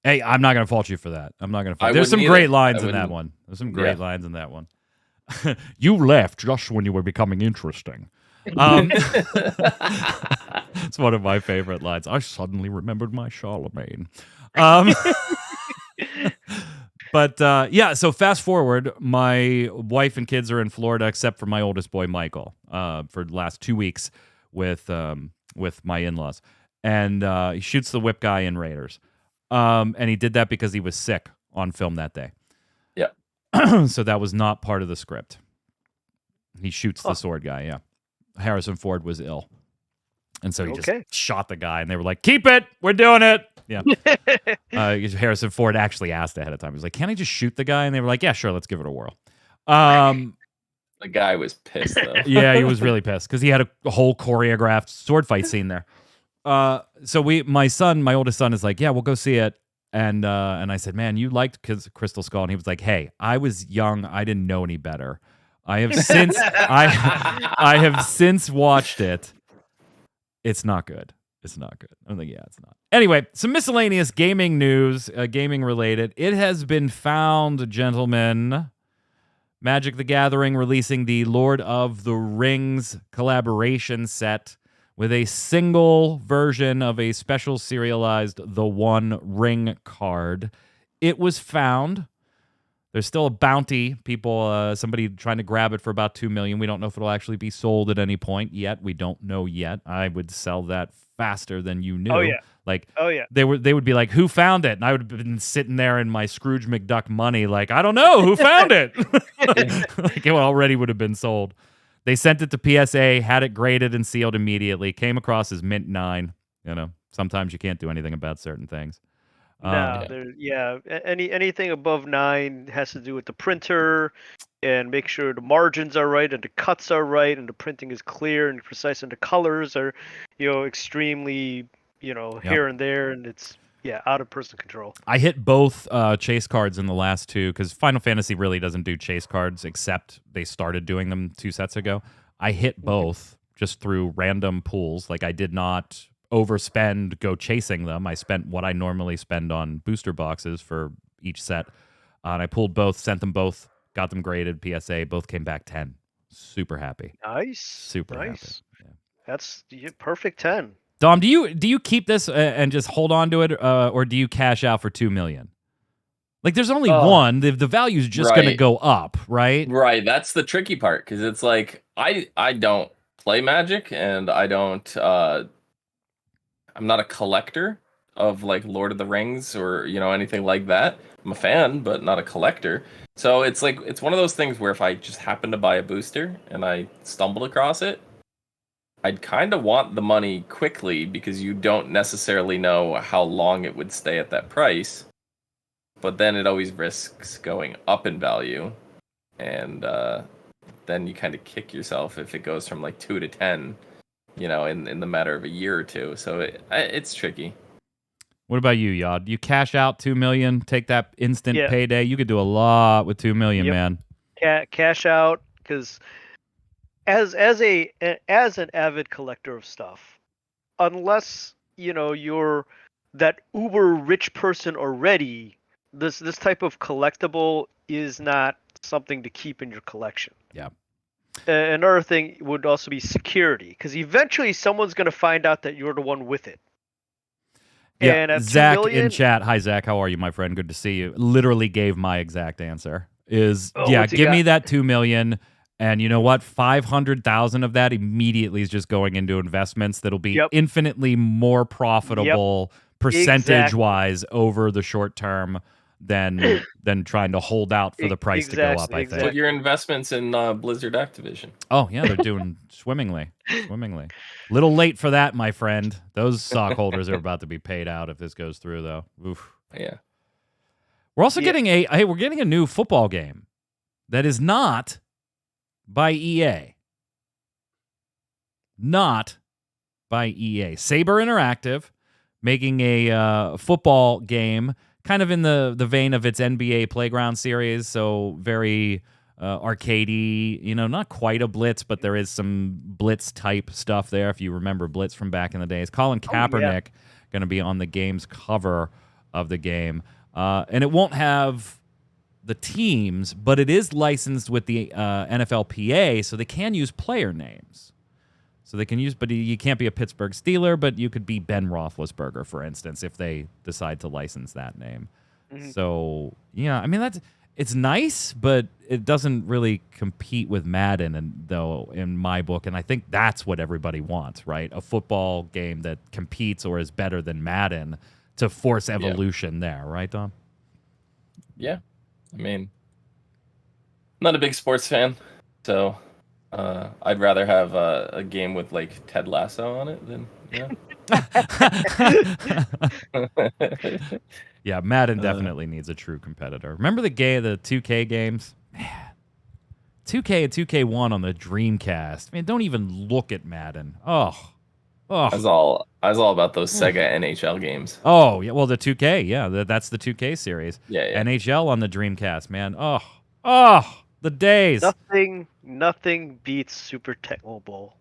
Hey, I'm not going to fault you for that. I'm not going to. There's some great lines in that one. There's some great lines in that one. You left just when you were becoming interesting. It's one of my favorite lines. I suddenly remembered my Charlemagne. But so fast forward, my wife and kids are in Florida, except for my oldest boy, Michael, for the last 2 weeks with my in-laws. And he shoots the whip guy in Raiders. And he did that because he was sick on film that day. Yeah. So that was not part of the script. He shoots the sword guy, yeah. Harrison Ford was ill. And so he just shot the guy, and they were like, keep it! We're doing it! Yeah. Harrison Ford actually asked ahead of time. He was like, can I just shoot the guy? And they were like, yeah, sure, let's give it a whirl. The guy was pissed, though. Yeah, he was really pissed because he had a whole choreographed sword fight scene there. So my oldest son is like, yeah, we'll go see it. And I said, man, you liked Crystal Skull? And he was like, hey, I was young. I didn't know any better. I have since watched it. It's not good. It's not good. I'm like, yeah, it's not. Anyway, some miscellaneous gaming news, gaming related. It has been found, gentlemen, Magic the Gathering releasing the Lord of the Rings collaboration set with a single version of a special serialized The One Ring card. It was found. There's still a bounty. Somebody trying to grab it for about $2 million. We don't know if it'll actually be sold at any point yet. We don't know yet. I would sell that faster than you knew. Oh yeah. They would be like, who found it? And I would have been sitting there in my Scrooge McDuck money, like, I don't know who found it. Like, it already would have been sold. They sent it to PSA, had it graded and sealed immediately. Came across as mint 9. Sometimes you can't do anything about certain things. Anything above 9 has to do with the printer and make sure the margins are right and the cuts are right and the printing is clear and precise and the colors are, extremely, here and there, and it's out of person control. I hit both chase cards in the last 2 because Final Fantasy really doesn't do chase cards except they started doing them 2 sets ago. I hit both just through random pools. Like I did not overspend go chasing them. I spent what I normally spend on booster boxes for each set. And I pulled both, sent them both, got them graded, PSA, both came back 10. Super happy. Nice. Super happy. Yeah. That's perfect 10. Dom, do you keep this and just hold on to it, or do you cash out for $2 million? Like, there's only one. The value's just going to go up, right? Right. That's the tricky part because it's like I don't play Magic and I don't. I'm not a collector of like Lord of the Rings or anything like that. I'm a fan, but not a collector. So it's like it's one of those things where if I just happen to buy a booster and I stumble across it, I'd kind of want the money quickly because you don't necessarily know how long it would stay at that price. But then it always risks going up in value. And then you kind of kick yourself if it goes from like 2 to 10, in the matter of a year or two. So it's tricky. What about you, Yod? You cash out $2 million, take that instant payday. You could do a lot with $2 million, man. Cash out, because as an avid collector of stuff, unless you're that uber rich person already, this type of collectible is not something to keep in your collection. Yeah. Another thing would also be security, because eventually someone's going to find out that you're the one with it. Yeah, and at Zach $2 million, in chat. Hi, Zach. How are you, my friend? Good to see you. Literally gave my exact answer. Give me that $2 million, and you know what? 500,000 of that immediately is just going into investments that'll be infinitely more profitable percentage-wise over the short term than trying to hold out for the price to go up. I think. Put your investments in Blizzard Activision. Oh yeah, they're doing swimmingly. Little late for that, my friend. Those stockholders are about to be paid out if this goes through, though. Oof. Yeah. We're also getting a new football game that is not by EA. Not by EA. Saber Interactive, making a football game, kind of in the vein of its NBA Playground series, so very arcadey, not quite a Blitz, but there is some Blitz type stuff there, if you remember Blitz from back in the days. Colin Kaepernick going to be on the game's cover of the game. And it won't have the teams, but it is licensed with the NFLPA, so they can use player names. So they can use, but you can't be a Pittsburgh Steeler, but you could be Ben Roethlisberger, for instance, if they decide to license that name. Mm-hmm. So, yeah, I mean, it's nice, but it doesn't really compete with Madden, though, in my book. And I think that's what everybody wants, right? A football game that competes or is better than Madden to force evolution there, right, Dom? Yeah. I mean, not a big sports fan, so I'd rather have a game with like Ted Lasso on it than Yeah, Madden definitely needs a true competitor. Remember the 2K games? Man, 2K and 2K1 on the Dreamcast. Man, don't even look at Madden. Oh. I was all about those Sega NHL games. Oh, yeah, well, the 2K, yeah, that's the 2K series. Yeah. NHL on the Dreamcast, man. Oh, the days. Nothing beats Super Tecmo Bowl.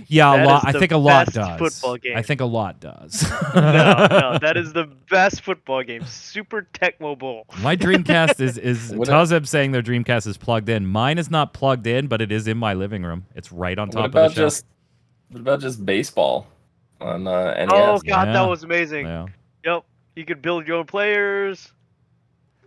Yeah, a lot. I think a lot does. Football game. I think a lot does. No, that is the best football game. Super Tecmo Bowl. My Dreamcast is Tazeb saying their Dreamcast is plugged in. Mine is not plugged in, but it is in my living room. It's right on top of the shelf. What about just baseball on NES? Oh God, that was amazing. Yeah. Yep, you could build your own players.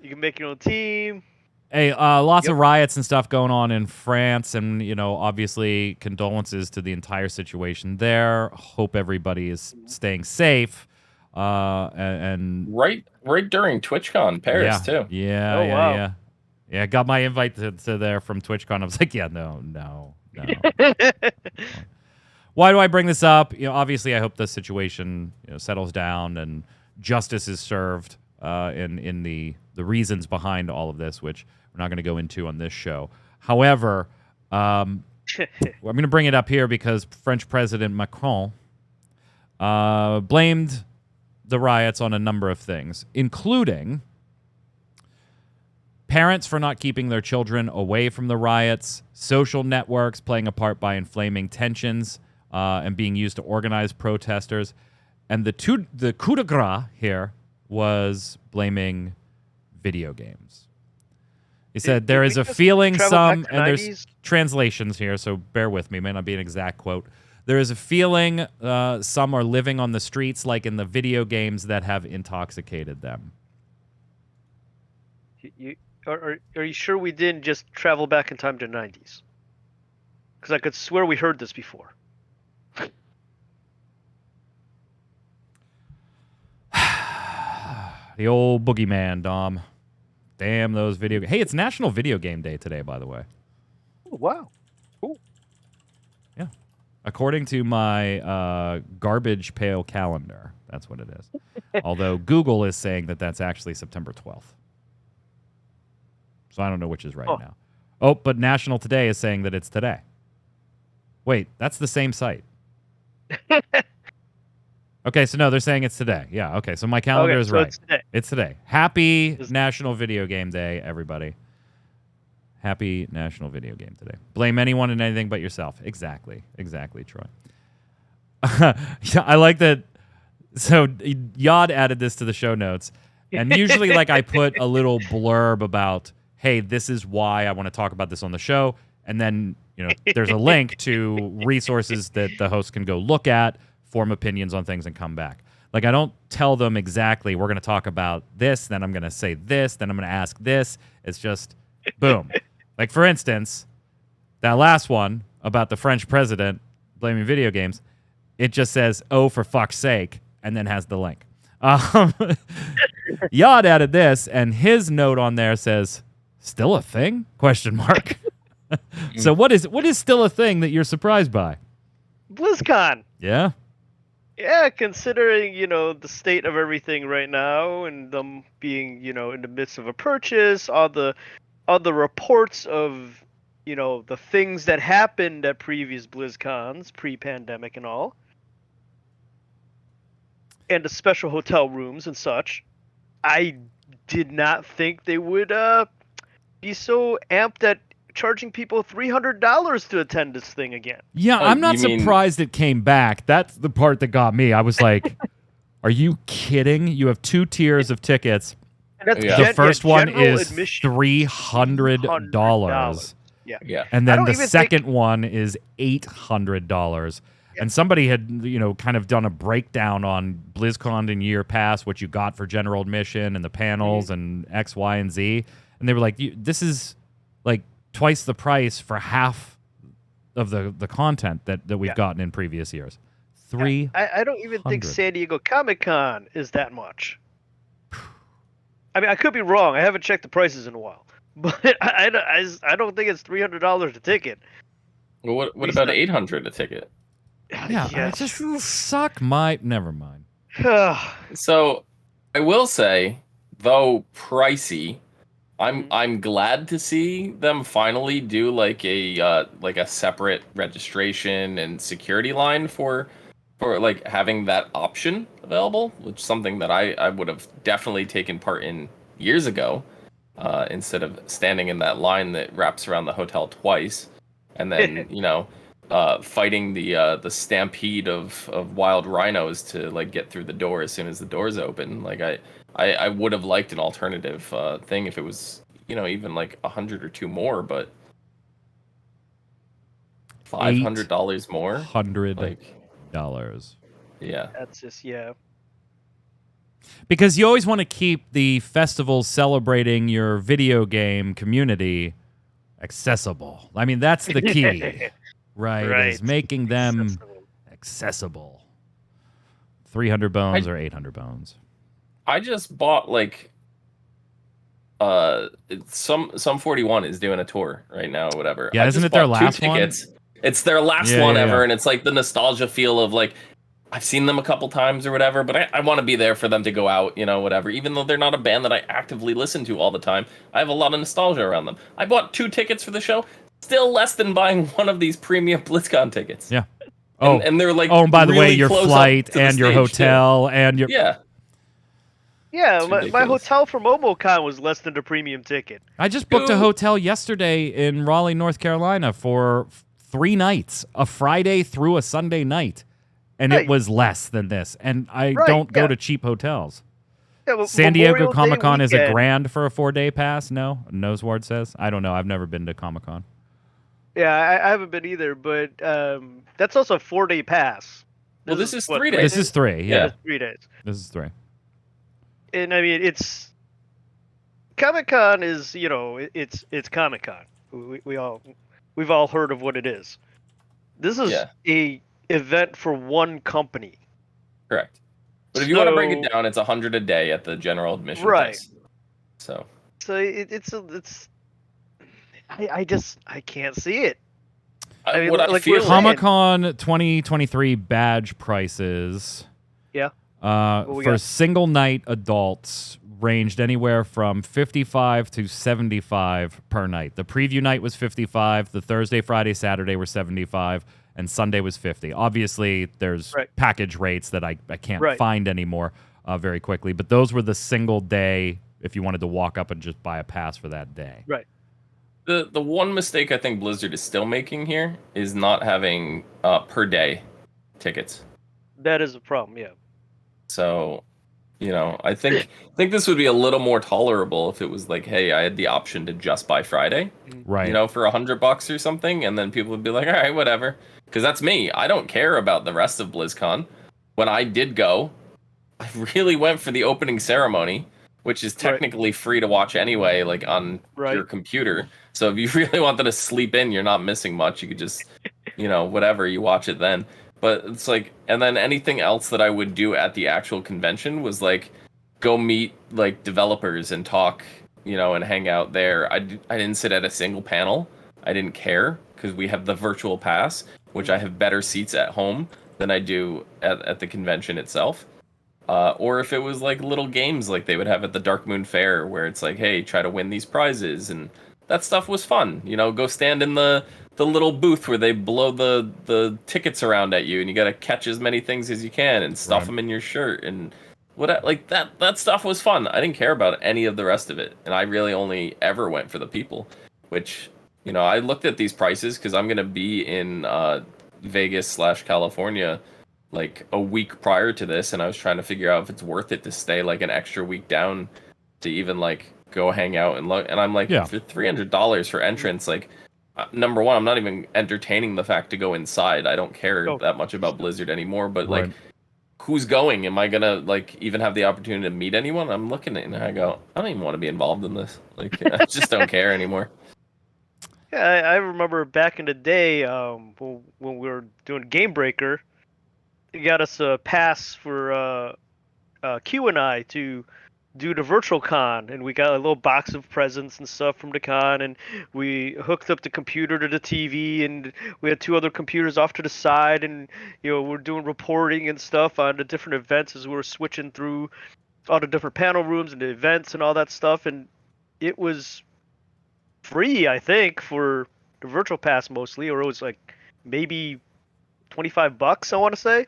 You can make your own team. Hey, lots of riots and stuff going on in France, and obviously condolences to the entire situation there. Hope everybody is staying safe. And right during TwitchCon Paris too. Yeah. Got my invite to there from TwitchCon. I was like, no. Why do I bring this up? Obviously, I hope the situation settles down and justice is served in the reasons behind all of this, which we're not going to go into on this show. However, I'm going to bring it up here because French President Macron blamed the riots on a number of things, including parents for not keeping their children away from the riots, social networks playing a part by inflaming tensions and being used to organize protesters. And the coup de grace here was blaming video games. He said there is a feeling and there's translations here, so bear with me, it may not be an exact quote. There is a feeling some are living on the streets like in the video games that have intoxicated them. Are you sure we didn't just travel back in time to the 90s? Because I could swear we heard this before. The old boogeyman, Dom. Damn those video games. Hey, it's National Video Game Day today, by the way. Oh, wow. Cool. Yeah. According to my garbage pail calendar, that's what it is. Although Google is saying that that's actually September 12th. So I don't know which is right now. Oh, but National Today is saying that it's today. Wait, that's the same site. Okay, so no, they're saying it's today. Yeah, okay, so my calendar is right. It's today. Happy National Video Game Day, everybody. Happy National Video Game Day. Blame anyone and anything but yourself. Exactly, Troy. Yeah, I like that. So Yod added this to the show notes, and usually I put a little blurb about, hey, this is why I want to talk about this on the show, and then there's a link to resources that the host can go look at, form opinions on things, and come back. I don't tell them exactly, we're going to talk about this, then I'm going to say this, then I'm going to ask this. It's just, boom. For instance, that last one about the French president blaming video games, it just says, oh, for fuck's sake, and then has the link. Yod added this, and his note on there says, still a thing? ? So what is still a thing that you're surprised by? BlizzCon. Yeah? Yeah, considering, the state of everything right now and them being, in the midst of a purchase, all the reports of the things that happened at previous BlizzCons, pre-pandemic and all, and the special hotel rooms and such, I did not think they would be so amped at charging people $300 to attend this thing again. Yeah, I'm not surprised it came back. That's the part that got me. I was like, are you kidding? You have 2 tiers of tickets. The first one is $300. Yeah. And then the second one is $800. Yeah. And somebody had, kind of done a breakdown on BlizzCon in year past, what you got for general admission and the panels and X, Y, and Z. And they were like, this is like twice the price for half of the content that we've gotten in previous years. I don't even think San Diego Comic-Con is that much. I mean, I could be wrong. I haven't checked the prices in a while. But I don't think it's $300 a ticket. Well, what about $800 a ticket? Yeah, I just suck my... Never mind. So, I will say, though pricey, I'm glad to see them finally do like a separate registration and security line for like having that option available, which is something that I would have definitely taken part in years ago, instead of standing in that line that wraps around the hotel twice, and then fighting the stampede of wild rhinos to like get through the door as soon as the doors open. Like I would have liked an alternative thing if it was even like $100 or $200 more, but $500 more, $100. Yeah, that's just because you always want to keep the festivals celebrating your video game community accessible. I mean, that's the key, right? Is making them accessible. 300 bones or 800 bones. I just bought like some 41 is doing a tour right now or whatever. Yeah, isn't it their last one? It's their last one ever, and it's like the nostalgia feel of like I've seen them a couple times or whatever, but I want to be there for them to go out, whatever. Even though they're not a band that I actively listen to all the time, I have a lot of nostalgia around them. I bought 2 tickets for the show, still less than buying one of these premium BlizzCon tickets. Yeah. And they're like, and by the way, your flight and your hotel and your my hotel for MomoCon was less than the premium ticket. I just booked a hotel yesterday in Raleigh, North Carolina for 3 nights, a Friday through a Sunday night. And it was less than this. And I don't go to cheap hotels. Yeah, well, San Diego Comic-Con is $1,000 for a 4-day pass? No? Noseward says? I don't know. I've never been to Comic-Con. Yeah, I haven't been either, but that's also a 4-day pass. This is 3 days. This is 3, yeah. It's 3 days. This is 3. And I mean, it's... Comic-Con is, it's Comic-Con. We've all heard of what it is. This is a event for one company. Correct. But if you want to break it down, it's $100 a day at the general admission price. So it's I can't see it. I feel Comic-Con 2023 badge prices. Yeah. For single night adults ranged anywhere from $55 to $75 per night. The preview night was $55. The Thursday, Friday, Saturday were $75. And Sunday was $50. Obviously, there's package rates that I can't find anymore very quickly. But those were the single day if you wanted to walk up and just buy a pass for that day. Right. The one mistake I think Blizzard is still making here is not having per day tickets. That is a problem, yeah. So, I think this would be a little more tolerable if it was like, hey, I had the option to just buy Friday, right? For $100 or something, and then people would be like, all right, whatever. Because that's me. I don't care about the rest of BlizzCon. When I did go, I really went for the opening ceremony, which is technically free to watch anyway, like on your computer. So if you really wanted to sleep in, you're not missing much. You could just, whatever, you watch it then. But it's like, and then anything else that I would do at the actual convention was like, go meet like developers and talk, and hang out there. I didn't sit at a single panel. I didn't care because we have the virtual pass, which I have better seats at home than I do at the convention itself. Or if it was like little games like they would have at the Dark Moon Fair where it's like, hey, try to win these prizes. And that stuff was fun. Go stand in the little booth where they blow the tickets around at you, and you got to catch as many things as you can and stuff them in your shirt and like that stuff was fun. I didn't care about any of the rest of it, and I really only ever went for the people, which I looked at these prices because I'm gonna be in Vegas/California like a week prior to this, and I was trying to figure out if it's worth it to stay like an extra week down to even like go hang out and look. And I'm like, for $300 for entrance, like number one, I'm not even entertaining the fact to go inside. I don't care that much about Blizzard anymore, but like, who's going? Am I gonna like even have the opportunity to meet anyone? I'm looking at it and I go, I don't even want to be involved in this. Like, I just don't care anymore. Yeah, I remember back in the day when we were doing Game Breaker, it got us a pass for Q and I to do the virtual con, and we got a little box of presents and stuff from the con, and we hooked up the computer to the TV, and we had 2 other computers off to the side, and we're doing reporting and stuff on the different events as we were switching through all the different panel rooms and the events and all that stuff, and it was free, I think, for the virtual pass mostly, or it was like maybe $25, I want to say.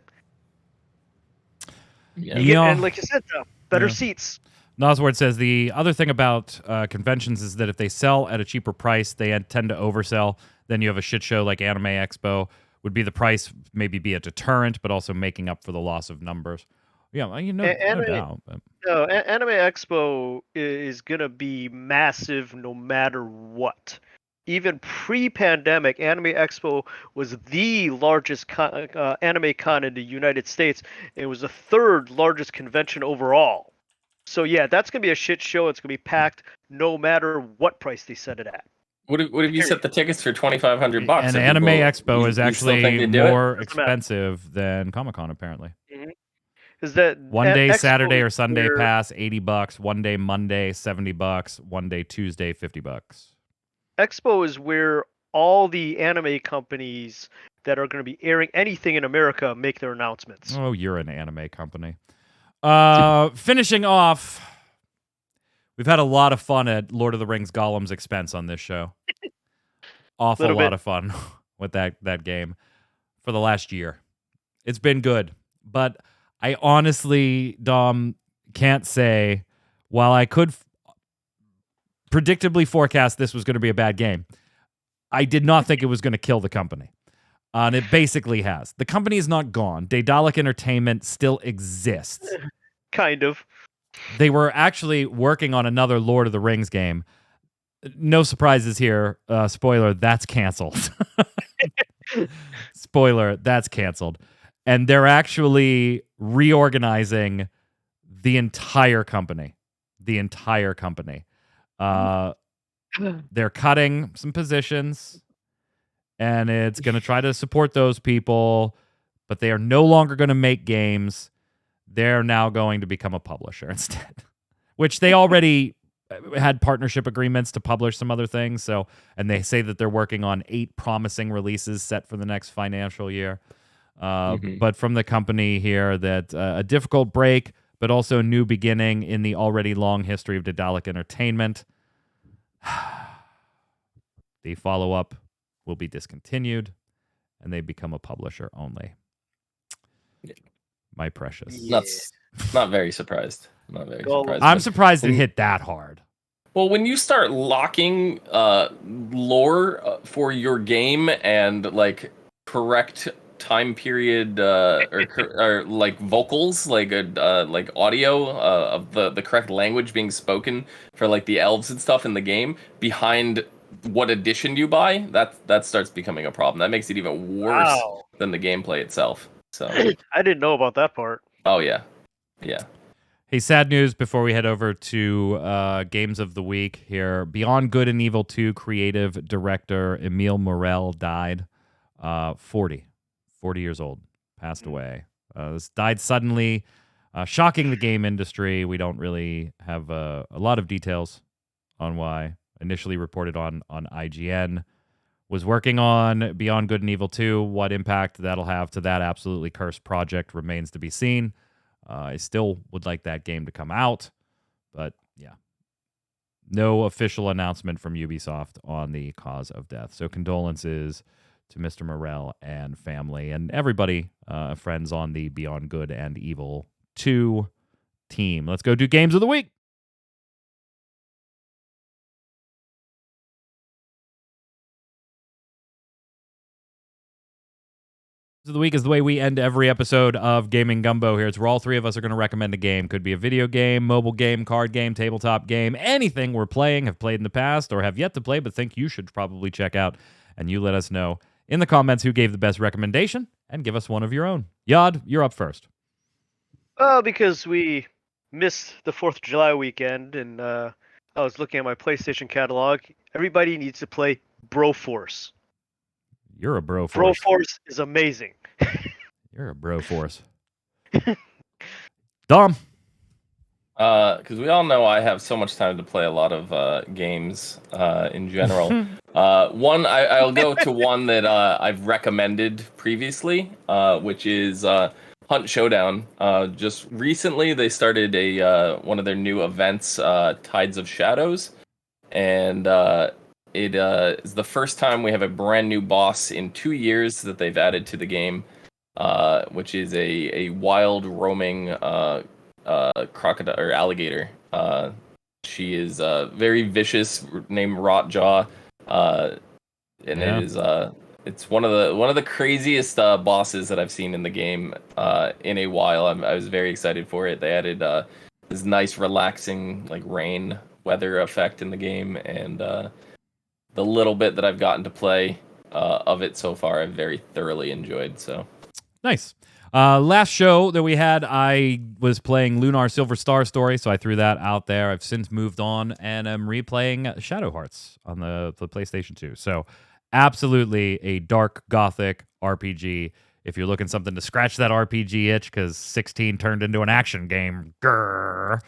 Yeah. And like you said, better seats. Nosword says the other thing about conventions is that if they sell at a cheaper price, they tend to oversell. Then you have a shit show like Anime Expo. Would be the price maybe be a deterrent, but also making up for the loss of numbers. Yeah, well, no doubt. But... No, Anime Expo is gonna be massive no matter what. Even pre-pandemic, Anime Expo was the largest anime con in the United States. It was the 3rd largest convention overall. So yeah, that's gonna be a shit show. It's gonna be packed no matter what price they set it at. What if you set the tickets for $2,500? And Anime Expo is actually more expensive than Comic-Con, apparently. Mm-hmm. Is that one day Expo Saturday or Sunday pass $80, one day Monday $70, one day Tuesday $50. Expo is where all the anime companies that are going to be airing anything in America make their announcements. Oh, you're an anime company. Finishing off, we've had a lot of fun at Lord of the Rings Gollum's expense on this show. Awful lot of fun with that game for the last year. It's been good, but I honestly, Dom, can't say, while I could predictably forecast this was going to be a bad game, I did not think it was going to kill the company. And it basically has. The company is not gone. Daedalic Entertainment still exists. Kind of. They were actually working on another Lord of the Rings game. No surprises here. Spoiler, that's canceled. Spoiler, that's canceled. And they're actually reorganizing the entire company. The entire company. They're cutting some positions, and it's going to try to support those people, but they are no longer going to make games. They're now going to become a publisher instead, which they already had partnership agreements to publish some other things. So, and they say that they're working on 8 promising releases set for the next financial year. But from the company here, that a difficult break, but also a new beginning in the already long history of Daedalic Entertainment. The follow-up will be discontinued, and they become a publisher only. Yeah. My precious. Not very surprised. Not very surprised. I'm surprised it hit that hard. Well, when you start locking lore for your game and like correct time period or like vocals, like audio of the correct language being spoken for like the elves and stuff in the game behind what edition you buy, that starts becoming a problem. That makes it even worse than the gameplay itself. So I didn't know about that part. Oh yeah. Hey, sad news before we head over to Games of the Week here. Beyond Good and Evil 2 creative director Emile Morel died. 40 years old. Passed away. This died suddenly, shocking the game industry. We don't really have a lot of details on why. Initially reported on IGN. Was working on Beyond Good and Evil 2. What impact that'll have to that absolutely cursed project remains to be seen. I still would like that game to come out, but yeah. no official announcement from Ubisoft on the cause of death. So condolences to Mr. Morel and family and everybody, friends on the Beyond Good and Evil 2 team. Let's go do Games of the Week. Games of the Week is the way we end every episode of Gaming Gumbo here. It's where all three of us are going to recommend a game. Could be a video game, mobile game, card game, tabletop game, anything we're playing, have played in the past, or have yet to play but think you should probably check out. And you let us know in the comments who gave the best recommendation and give us one of your own. Yod, you're up first. Because we missed the 4th of July weekend and I was looking at my PlayStation catalog. Everybody needs to play Broforce. You're a Broforce. Broforce is amazing. You're a Broforce. Dom. Because we all know I have so much time to play a lot of games in general. One, I'll go to one that I've recommended previously, which is Hunt Showdown. Just recently, they started one of their new events, Tides of Shadows, and it is the first time we have a brand new boss in 2 years that they've added to the game, which is a wild roaming crocodile or alligator. She is very vicious, named Rotjaw, and it's one of the craziest bosses that I've seen in the game in a while. I was very excited for it. They added this nice, relaxing like rain weather effect in the game, and the little bit that I've gotten to play of it so far, I've very thoroughly enjoyed. So nice. Last show that we had, I was playing Lunar Silver Star Story, so I threw that out there. I've since moved on and I'm replaying Shadow Hearts on the PlayStation 2. So absolutely a dark gothic RPG. If you're looking something to scratch that RPG itch because 16 turned into an action game, then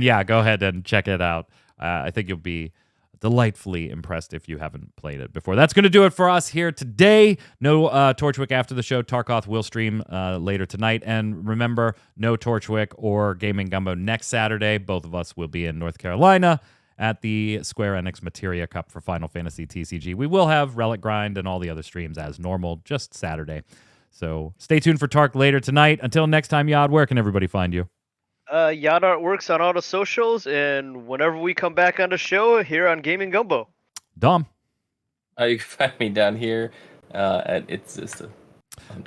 yeah, go ahead and check it out. I think you'll be delightfully impressed if you haven't played it before. That's going to do it for us here today. No Torchwick after the show. Tarkoth will stream later tonight. And remember, no Torchwick or Gaming Gumbo next Saturday. Both of us will be in North Carolina at the Square Enix Materia Cup for Final Fantasy TCG. We will have Relic Grind and all the other streams as normal, just Saturday. So stay tuned for Tark later tonight. Until next time, Yod, where can everybody find you? Yad Artworks on all the socials, and whenever we come back on the show, here on Gaming Gumbo. Dom. You can find me down here at It's Zista.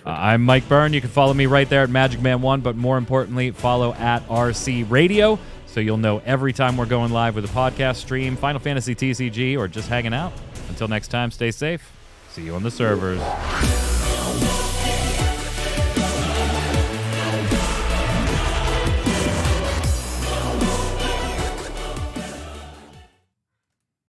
I'm Mike Byrne. You can follow me right there at MagicMan1, but more importantly, follow at RC Radio, so you'll know every time we're going live with a podcast stream, Final Fantasy TCG, or just hanging out. Until next time, stay safe. See you on the servers.